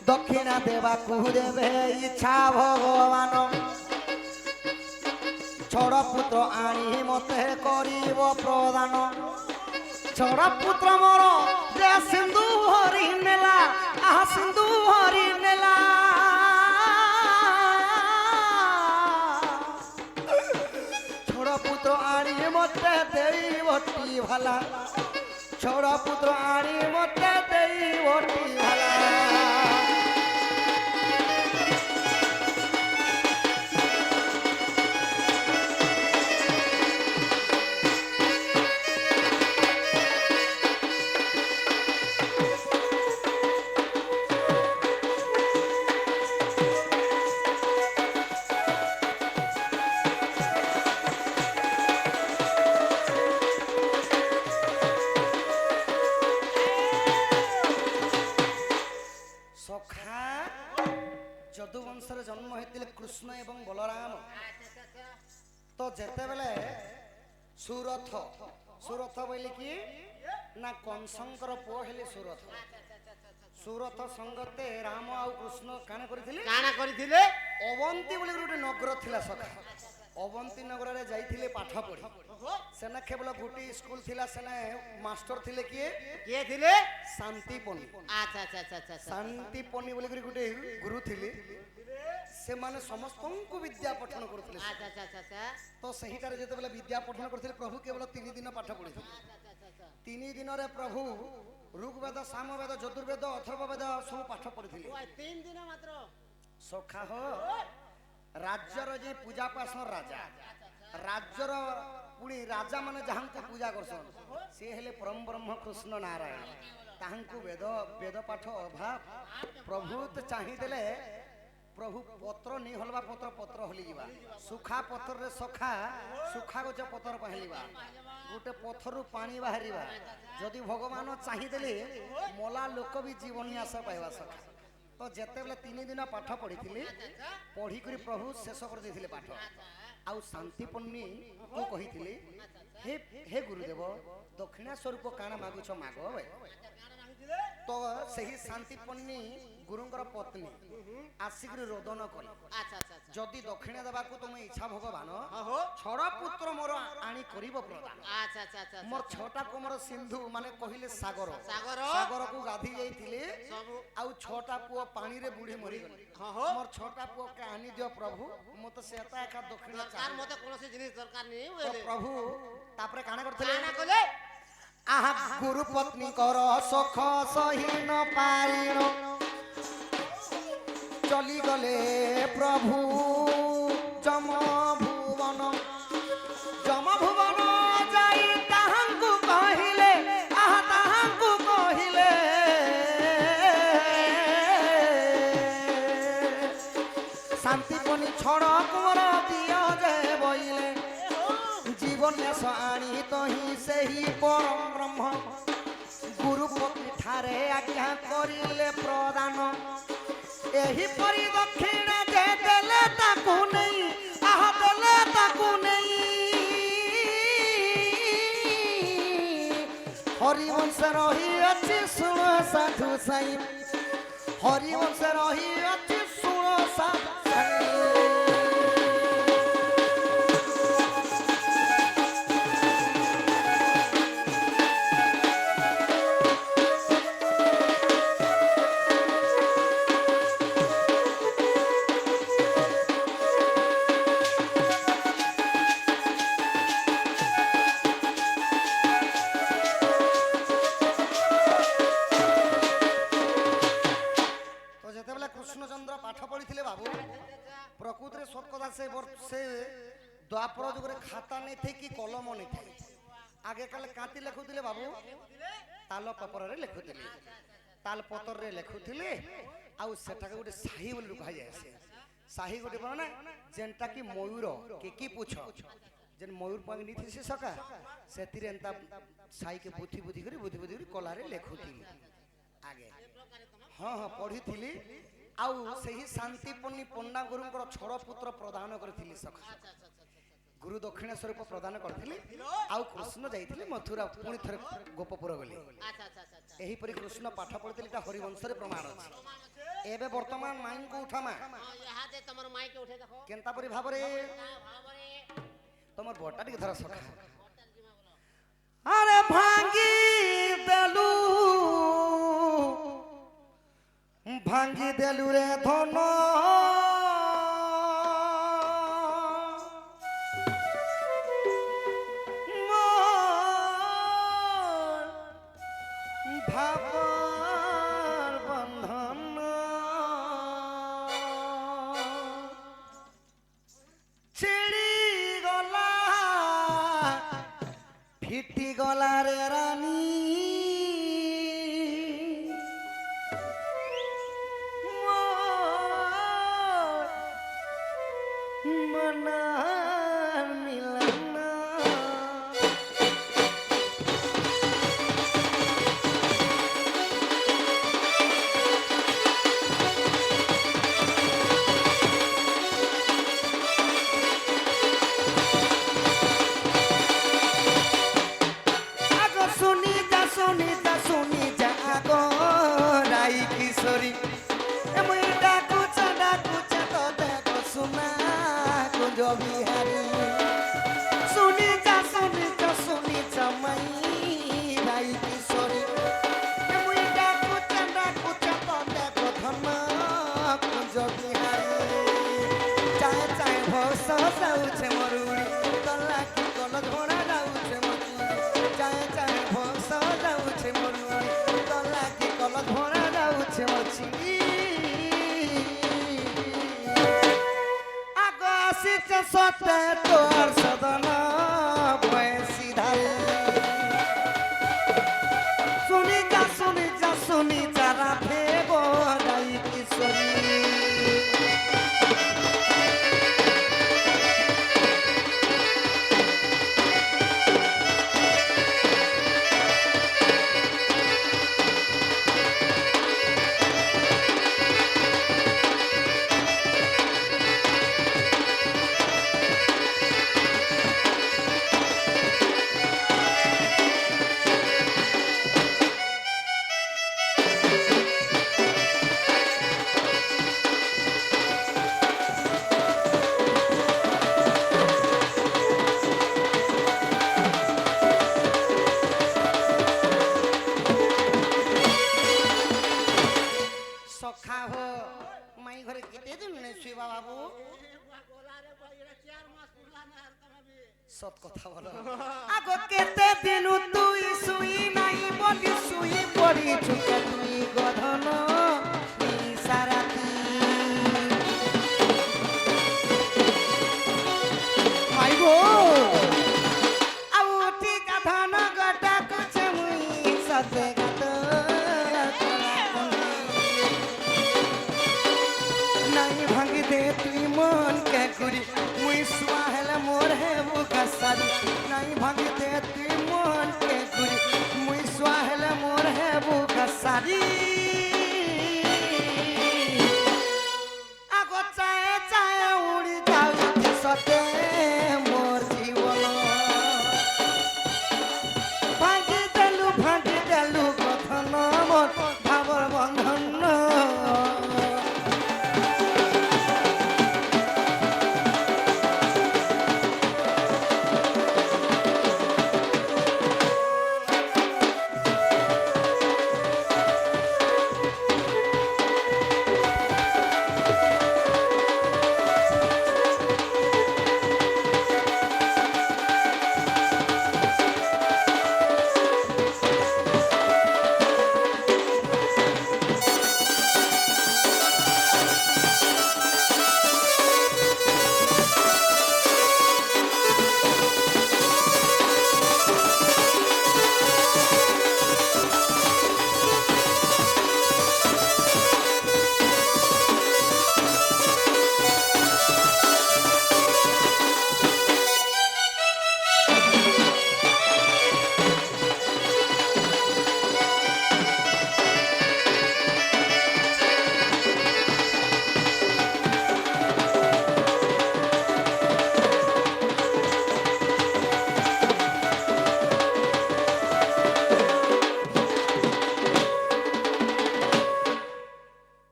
D: দক্ষিণা দেবাকু দেবে ইচ্ছা ভগবান ছড় পুত্র আনি মতে করিব প্রদান ছড় পুত্র মোর যে সিন্ধু হরি নেলা আহা সিন্ধু হরি নেলা ছড় পুত্র আনি মতে দেই ভটি ভালা ছড় পুত্র আনি মতে দেই ভটি ভালা ଯଦୁବଂଶରେ ଜନ୍ମ ହୋଇଥିଲେ କୃଷ୍ଣ ଏବଂ ବଳରାମ ତ ଯେତେବେଳେ ସୁରଥ ବୋଇଲେ କି ନା କଂସଙ୍କର ପୁଅ ହେଲେ ସୁରଥ। ସୁରଥ ସଙ୍ଗତେ ରାମ ଆଉ କୃଷ୍ଣ କାଣା କରିଥିଲେ?
A: କାଣା କରିଥିଲେ?
D: ଅବନ୍ତୀ ବୋଲି ଗୋଟେ ନଗର ଥିଲା ସଖା। ଅବନ୍ତୀ ନଗରରେ ଯାଇଥିଲେ ପାଠ ପଢି। ସେନା କେବଳ ଗୋଟିଏ ସ୍କୁଲ ଥିଲା, ସେନା ମାଷ୍ଟର ଥିଲେ କିଏ?
A: କିଏ ଥିଲେ?
D: ଶାନ୍ତିପନି।
A: ଆଚ୍ଛା ଆଚ୍ଛା ଆଚ୍ଛା ଆଚ୍ଛା
D: ଶାନ୍ତିପନି ବୋଲି ଗୋଟେ ଗୁରୁ ଥିଲେ। ସେମାନେ ସମସ୍ତଙ୍କୁ ବିଦ୍ୟା ପଠନ କରୁଥିଲେ।
A: ଆଚ୍ଛା ଆଚ୍ଛା ଆଚ୍ଛା
D: ତ ସେହିଠାରେ ଯେତେବେଳେ ବିଦ୍ୟା ପଠନ କରୁଥିଲେ ପ୍ରଭୁ କେବଳ 3 ଦିନ ପାଠ ପଢିଥିଲେ। 3 ଦିନରେ ପ୍ରଭୁ ଋଗ୍ବେଦ, ସାମବେଦ, ଯଜୁର୍ବେଦ, ଅଥର୍ବବେଦ ସବୁ ପାଠ ପଢିଥିଲେ।
A: 3 ଦିନ ମାତ୍ର।
D: ସଖା ହୋ ରାଜ୍ୟର ଯେ ପୂଜା ପାସନ ରାଜା, ରାଜ୍ୟର ପୁଣି ରାଜା ମାନେ ଯାହାଙ୍କୁ ପୂଜା କରସନ୍ ସେ ହେଲେ ପରମ ବ୍ରହ୍ମ କୃଷ୍ଣ ନାରାୟଣ। ତାହାଙ୍କୁ ବେଦ ପାଠ ଅଭାବ। ପ୍ରଭୁ ତ ଚାହିଁଦେଲେ ପ୍ରଭୁ ପତ୍ର ନି ହଲବା ପତ୍ର ହଲିଯିବା। ସୁଖା ପତ୍ରରେ ସଖା ସୁଖା ଗଛ ପତ୍ର ପାହିଲିବା। ଗୋଟେ ପଥରରୁ ପାଣି ବାହାରିବା। ଯଦି ଭଗବାନ ଚାହିଁଦେଲେ ମଲା ଲୋକ ବି ଜୀବନ୍ୟାସ ପାଇବା ସଖା। ତ ଯେତେବେଳେ 3 ଦିନ ପାଠ ପଢିଥିଲି, ପଢିକରି ପ୍ରଭୁ ଶେଷ କରିଦେଇଥିଲେ ପାଠ। ଆଉ ଶାନ୍ତିପୂର୍ଣ୍ଣି କୁ କହିଥିଲି, ହେ ଗୁରୁଦେବ ଦକ୍ଷିଣା ସ୍ୱରୂପ କାଣା ମାଗୁଛ ମାଗ। ତ ସେହି ଶାନ୍ତିପୂର୍ଣ୍ଣି ଗୁରୁଙ୍କର ପତ୍ନୀ ଆସିକରି ରୋଦନ କଲେ। ଯଦି ଦକ୍ଷିଣା ଦେବାକୁ ତୁମେ ଇଚ୍ଛା ଭଗବାନ, ଛଡ଼ ପୁତ୍ର ମୋର ଆଣି କରିବ ପ୍ରଦାନ। ମୋର 6ଟା କୁମାର ସିନ୍ଧୁ ମାନେ କହିଲେ ସାଗର, ସାଗରକୁ ଗାଧି ଯାଇଥିଲେ। ଆଉ 6ଟା ପୁଅ ପାଣିରେ ବୁଡି ମରିଗଲେ। ମୋର 6ଟା ପୁଅକେ ଆଣି ଦିଅ ପ୍ରଭୁ, ମତେ ସେଟା ଏକା ଦକ୍ଷିଣା ଚାହେଁ।
A: ମତେ କୌଣସି ଜିନିଷ ଦରକାର ନାହିଁ।
D: ପ୍ରଭୁ ତାପରେ କାଣା କରିଥିଲେ? ଆହା ଗୁରୁ ପତ୍ନୀଙ୍କର ସୁଖ ସହି ନ ପାରିଣ, ଚଲିଗଲେ ପ୍ରଭୁ ଯମ ଭୁବନ। ଯମ ଭୁବନ ଯାଇ ତାହାଙ୍କୁ କହିଲେ, ଆହା ତାହାଙ୍କୁ କହିଲେ ଶାନ୍ତିପନି ଛଡ଼ କୁମର ଦିଅ ଯେ ବଇଲେ। ଜୀବନ୍ୟାସ ଆଣି ତହିଁ ସେହି ପରମ ବ୍ରହ୍ମ ଗୁରୁପତ୍ନୀ ଠାରେ ଆଜ୍ଞା କରିଲେ ପ୍ରଦାନ। ଏହିପରି ଦକ୍ଷିଣା ଯେ ଦେଲେ ତାକୁ ନେଇ, ଆହା ଦେଲେ ତାକୁ ନେଇ ହରିବଂଶ ରହିଅଛି ଶୁଣ ସାଧୁ ସାଇ। ହରିବଂଶ ରହିଅଛି ଶୁଣ ସାଧୁ ସାଇ। ପ୍ରକୃତରେ ସତକଥା ସେ ଦ୍ୱାପର ଯୁଗରେ ଖାତା ନେଇ ଥାଏ କି କଲମ ନେଇ ଥାଏ। ଆଗେ କାଳେ କାନ୍ତି ଲେଖୁଥିଲେ ବାବୁ, ତାଲ ପତ୍ରରେ ଲେଖୁଥିଲେ, ତାଲ ପତ୍ରରେ ଲେଖୁଥିଲେ। ଆଉ ସେଟାকে ଗୋଟେ ସାହି ବୋଲି କୁହାଯାଏ। ସେ ସାହି ଗୋଟେ ମାନେ ଯେନ୍ଟା କି ମୟୂର କି ପୁଛ ଯେନ୍ ମୟୂର ପାଖେ ନିଥି ସେ ସକା ସେଥିରେ ଏନ୍ତା ସାହିକେ ବୁଦ୍ଧି କରି କଲାରେ ଲେଖୁଥିଲି ଆଗେ। ହଁ ପଢିଥିଲି। ଆଉ ସେହି ଶାନ୍ତିପୂର୍ଣ୍ଣି ପଣ୍ଡା ଗୁରୁଙ୍କର ଛଡ଼ ପୁତ୍ର ପ୍ରଦାନ କରିଥିଲି ସଖା। ଗୁରୁ ଦକ୍ଷିଣ ସ୍ୱରୂପ ପ୍ରଦାନ କରିଥିଲି। ଆଉ କୃଷ୍ଣ ଯାଇଥିଲେ ମଥୁରା, ପୁଣି ଥରେ ଗୋପପୁର ଗଲେ। ଏହିପରି କୃଷ୍ଣ ପାଠ ପଢିଥିଲେ। ଏଟା ହରିବଂଶରେ ପ୍ରମାଣ ଅଛି। ଏବେ ବର୍ତ୍ତମାନ ମାଇଙ୍କୁ ଉଠାମା କେନ୍ତା ପରି ଭାବରେ ତମର ବଟା ଟିକେ ଧର ସଖା। ଆରେ ଭାଙ୍ଗି ଦେଲୁ ରେ ଧନ, ভাবর বন্ধন ছিড়ি গলা, ফিটি গলা রে রানী। বিহারী শুনি যা মাই রাই কিশোরী মুই ডাকু তবে কথন কুঞ্জ বিহারী চায় চায় ভস যাউছে মরুড়ি তলা কি কল ঘোড়া যাউছে মরুড়ি চায় চায় ভস যাউছে মরুড়ি তলা কি কল ঘোড়া যাউছে মরুড়ি আগ আসিছে সতে তোর সদন বয়সী ধারে শুনি যা রাধে বড়াই কিশোরী সখা হো মাই ঘরে কেটে দিন শুইবা বাবু
C: গোলারে ভাই এটা 4 মাস পুরলা না আর তবে
D: সত কথা বলো আগো কেতে দিনু তুই শুই নাই বলি শুই পড়ি ঝুঁকে তুই গধন সারাতি মাই গো আউ ঠিক ধান গটা কুছে মুই সতে গত নাই ভাঙি দে তুই মন কে করি মুই সুয়া হেলে মোর হে বুকা সারি নাই ভাঙি দে তুই মন কে করি মুই সুয়া হেলে মোর হে বুকা সারি আগো চায়ে চায়ে উড়ি যাও সতে মোর জীবন ভাঙি দেলু কথন মোর ভাবর বন্ধন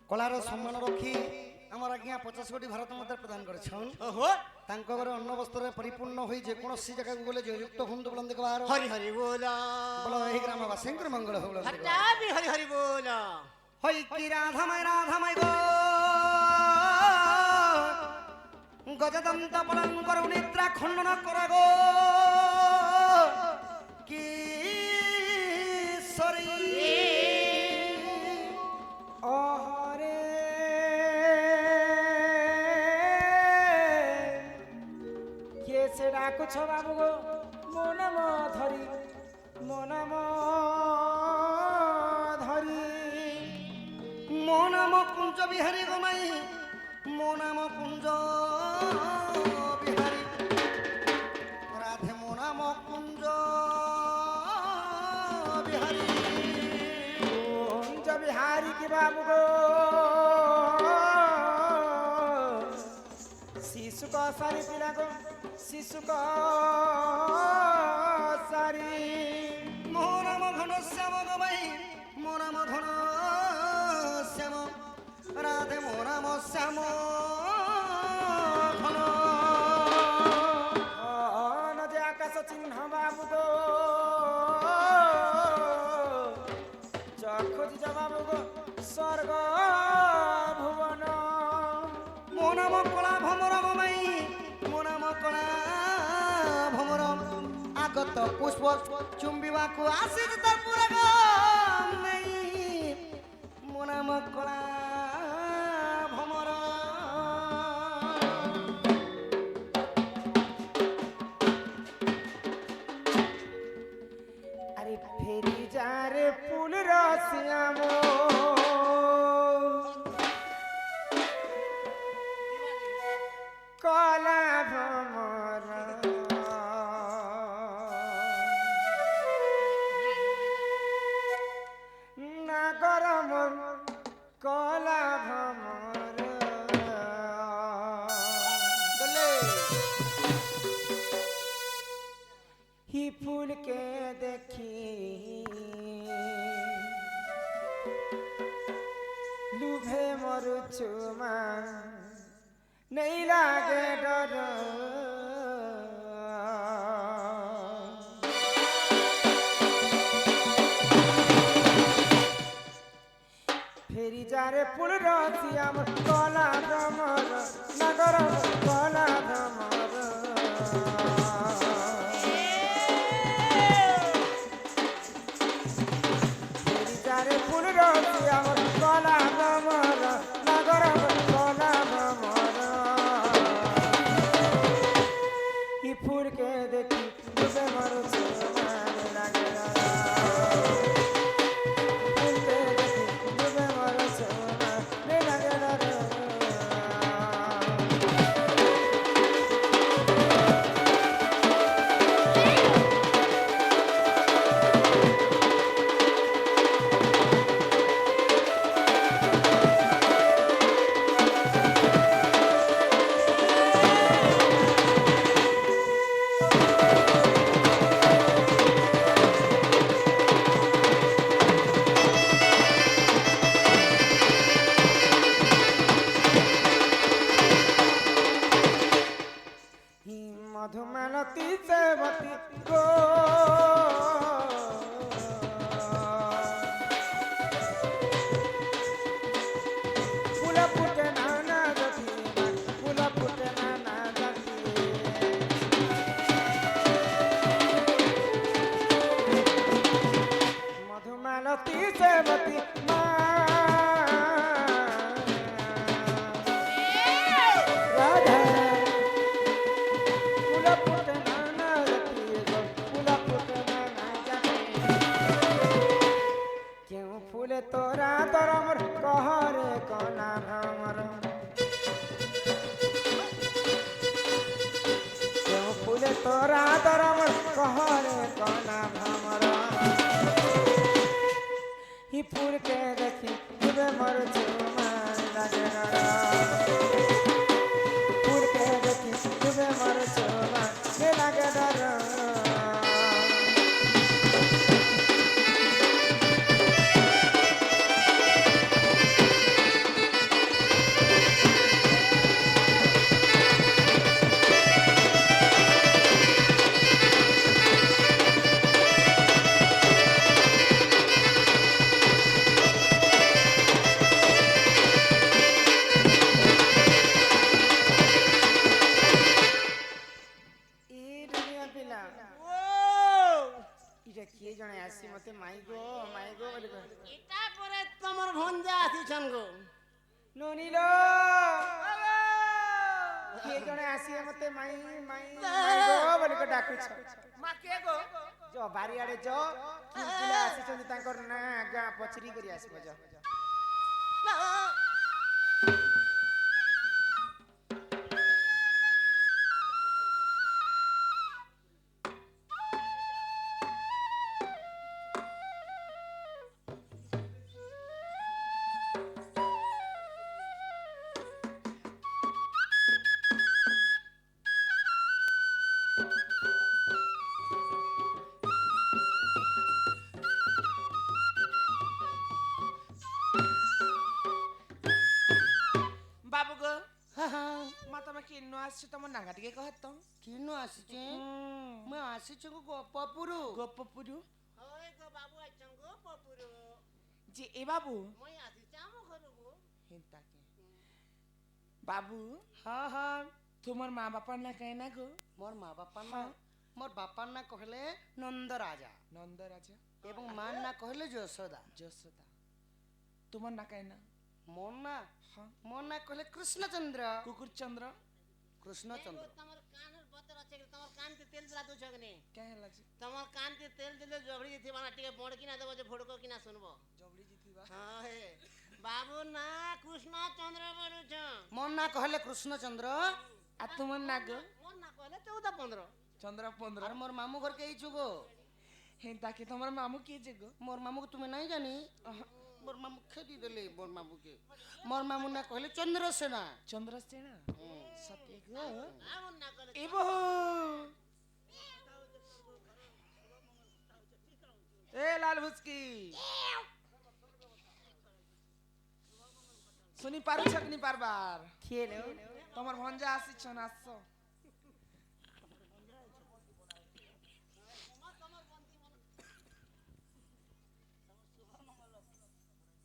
D: কলার সম্মান রক্ষী আমার আজ্ঞা 50 কোটি ভারত মাতা প্রদান করেছেন
C: ওহো
D: তাঙ্ক ঘরে অন্ন বস্ত্রে পরিপূর্ণ হই যে কোনসি জায়গাକୁ গলে জয়যুক্ত হুন্তু বলন্দ কবার
C: হরি হরি বল
D: বলো এই গ্রামবাসীঙ্কর মঙ্গল হোক বলন্দ
C: হটা বি হরি হরি বল
D: হই কি রাধাময় গো গজদন্ত পলঙ্কর নিদ্রা খণ্ডন কর গো কি সরি
B: অহরে কে সে ডাকুছ বাবু গো মো নাম ধরি মো নাম ধরি
D: মো নাম কুঞ্জ বিহারী গোমাই মো নাম কুঞ্জ বিহারী রাধে মো নাম কুঞ্জ বিহারী
B: কুঞ্জ বিহারী কি বাবু গো শিশু সারি পিলা গো শিশু সারি
D: মো নাম ঘন শ্যাম গোমাই মো নাম ঘন শ্যাম রাধে মো নাম শ্যাম ঘন ହାତ ପୁଷ୍ପ ଚୁମ୍ବିବାକୁ ଆସିଛି ତାର ପୁରା ନେଇ ମୋ ନାମ କଳା ଭମର।
B: আরে ফেরি যারে ফুল রসিয়াম কলা ভমর নাগর মোর কলা ভমর ही फूल के देखी लुभे मरु चुमा नहीं लागे डर फेरी जारे फूल रसिया कला भ्रमर नगर कला भ्रमर যারে ফুল রসি আমার কলা ভ্রমর নগর কলা ভ্রমর ই ফুলকে দেখি ডুবে মরছে মানে লাগে ফুলকে দেখি ডুবে মরছে মানে লাগে मधुमालती सेवती गो फूल फुटे नाना गति फूल फुटे नाना गति मधुमालती सेवती राधा फूले तोरा तरमर कहरे कना भमर क्यों फूले तोरा तरमर कहरे कना भमर ही फूल के देखी डूबे मर चुमान लगे फूल के देखी डूबे मर चुमान लगे डर किए जने आसी मते माई गो बोले
C: এটা পরে তোমার ভঞ্জা আসিছন গো
B: नोनीलो किए जने आसी मते माई गो बोले को डाकु छ मा के गो जो बारी आड़े जो कि पिला आसी छन तांकर ना गा पचरी करी आसी जो किन्नो आसी तम नागा टिके कहत
D: किन्नो आसी मैं आसी को गोपपुरु
C: ओए गो बाबू आछन गो पपुरु
B: जी ए बाबू
C: মই আসি চামো ঘরগো
B: हेंता के बाबू
D: हाँ हाँ
B: तुम्हार माँ बापा ना कहे ना गो
D: मोर माँ बापा ना মোর বাপার না কহলে নন্দ রাজা
B: নন্দ রাজা
D: এবং মার না কহলে যশোদা।
B: যশোদা। তোমার না কাই না?
D: মোর না
B: হ্যাঁ।
D: মোর না কহলে কৃষ্ণচন্দ্র।
B: কুকুর চন্দ্র।
D: কৃষ্ণচন্দ্র।
C: তোমার কানের বতর আছে তোমার কানতে তেল দিলা দুছ গনে
B: কে লাগছে?
C: তোমার কানতে তেল দিলে জবড়ি দিবা না টিকে বড় কিনা দেব যে ফড়কো কিনা শুনবো।
B: জবড়ি জিতিবা।
C: হ্যাঁ হে বাবু না কৃষ্ণচন্দ্র বলুছ।
D: মোর না কহলে কৃষ্ণচন্দ্র।
B: আর তোমার না গো?
C: মোর না কইলে 14-15
B: চন্দ্র 15।
D: আর মোর মামু ঘর কে এইছু গো।
B: হে তাকে তোমার মামু কি যে গো?
D: মোর মামুকে তুমি নাই জানি? মোর মামু খেদি দেলে মোর মামুকে। মোর মামু না কহলে চন্দ্রসেনা।
B: চন্দ্রসেনা। সত্যি গো?
C: আমার না কইলে
B: এ বহু। এ লাল ভুসকি। শুনি পারুছ কি নি পারবার?
D: খেলে
B: তোমার ভঞ্জা আসিছ না আসছ?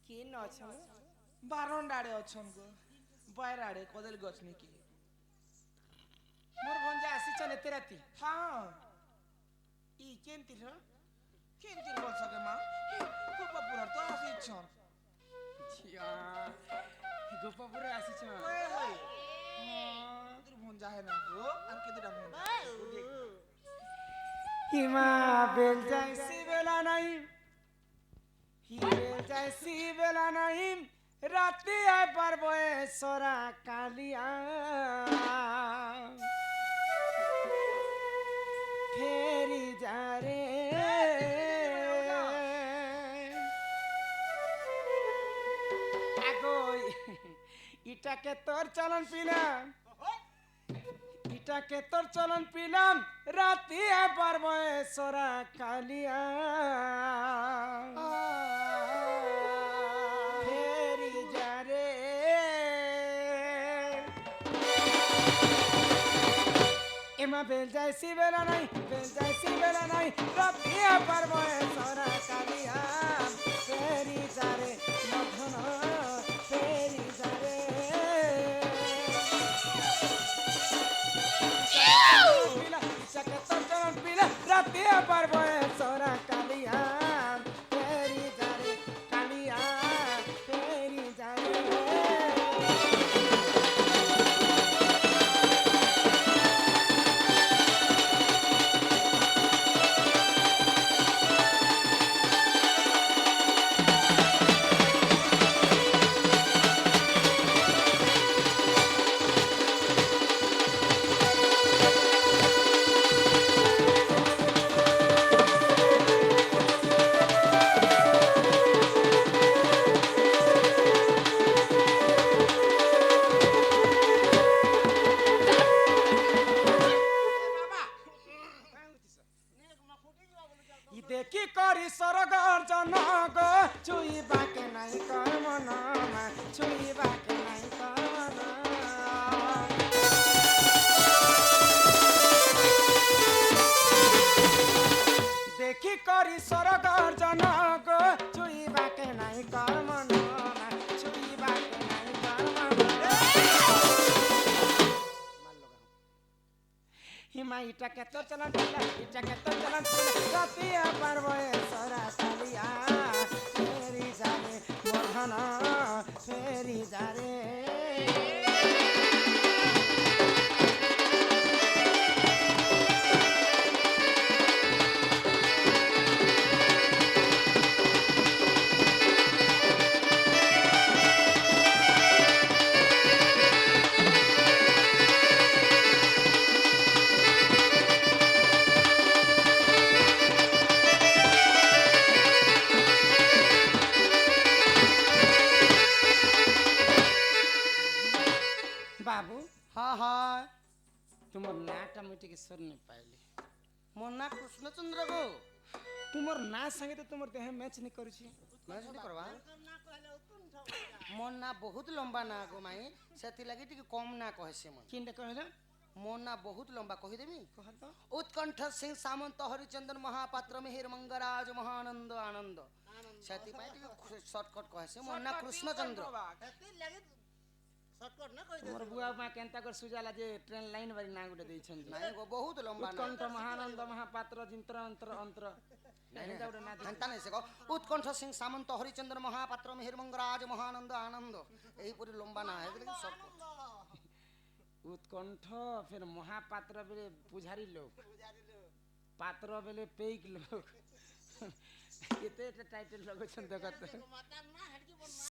D: কি ন আছে?
B: বারণ আড়ে অছন গো। বাইরে আড়ে কদল গছ নাকি?
D: মোর ভঞ্জা আসিছ নেতে রাতি।
B: হ্যাঁ। ই কেনতির হ? কেনতির বলছ কে মা? গোপাপুর তো আসিছ।
D: ঝিয়া গোপাপুরে আসিছ।
B: ওই হই। হ্যাঁ। তোর ভঞ্জা হে না গো। আর কেতটা ভঞ্জা?
D: হিমা বেল যাইছি বেলা নাই। হি বেল যাইছি বেলা নাই। রাতি আই পারবো সরা কালিয়া। ফেরি যারে আগই ইটাকে তোর চলন পিলাম। ইটাকে তোর চলন পিলাম। রাতি আই পারবো সরা কালিয়া। ফেরি যারে এমা বেল যাইছি বেলা নাই। বেল যাইছি বেলা নাই। রাতি আই পারবো সরা কালিয়া। ফেরি যারে মধন ফেরি যারে। ইটাকে তোর চলন পিলাম। রাতি আই পারবো সরা কালিয়া। ফেরি যারে কালিয়া। ফেরি যারে। ই দেখি করি সরগর জনগ। ছুইবাকে নাই কর্ম নামা। ছুইবাকে নাই কর্ম নামা। দেখি করি সরগর জনগ। ছুইবাকে নাই কর্ম নামা। ছুইবাকে নাই কর্ম নামা। হিমা ইটাকে তোর চলন পিলা। ইটাকে তোর চলন পিলা। রাতিয়া পারবো সরা কালিয়া। ফেরি যারে মধন ফেরি যারে। বাবু
A: হ্যাঁ হ্যাঁ
D: তোমার নাটা মুই টিকে শুনি পাইলি। মোর না কৃষ্ণচন্দ্র গো।
B: তোমার না সঙ্গে তো তোমার দেহে ম্যাচ নি করছি।
D: ম্যাচ নি করবা?
C: না কইলে উতুন সব
D: মোর না বহুত লম্বা না গো মাই। সেতি লাগি টিকে কম না কহেছে মই।
B: কিনটা কহিলা?
D: মোর না বহুত লম্বা কহিদেমি।
B: কহ তো।
D: উৎকণ্ঠ সিং সামন্ত হরিচন্দন মহাপাত্র মিহির মঙ্গরাজ মহানন্দ আনন্দ। সেতি পাই টিকে শর্টকট কহেছে। মোর না কৃষ্ণচন্দ্র।
C: এতে লাগি শর্টকট না কই
B: মোর
C: দে
B: বুয়া মা কেনতা করে সুজালা যে ট্রেন লাইন বারি না গুটে দেইছেন যে
D: ନାଇଁ ଗୋ ବହୁତ ଲମ୍ବା ନା
B: উৎকণ্ঠ মহানন্দ মহাপাত্র যন্ত্র অন্তর অন্তর ଏନ୍ତା ଗୋଟେ ନା
D: ହେନ୍ତା ନାଇଁ ସେ କହ ଉତ୍କଣ୍ଠ ସିଂ ସାମନ୍ତ ହରିଚନ୍ଦ୍ର ମହାପାତ୍ର ମିହିର ମଙ୍ଗରାଜ ମହାନନ୍ଦ ଆନନ୍ଦ ଏହିପରି ଲମ୍ବା ନା ହେଇଥିଲେ ସର୍ଟ
B: উৎকণ্ঠ ফের মহাপাত্র বেলে পুজারি লোক পাত্র বেলে পেইক লোক কেতে টাইটেল লগাইছেন দেখত
C: মাতার না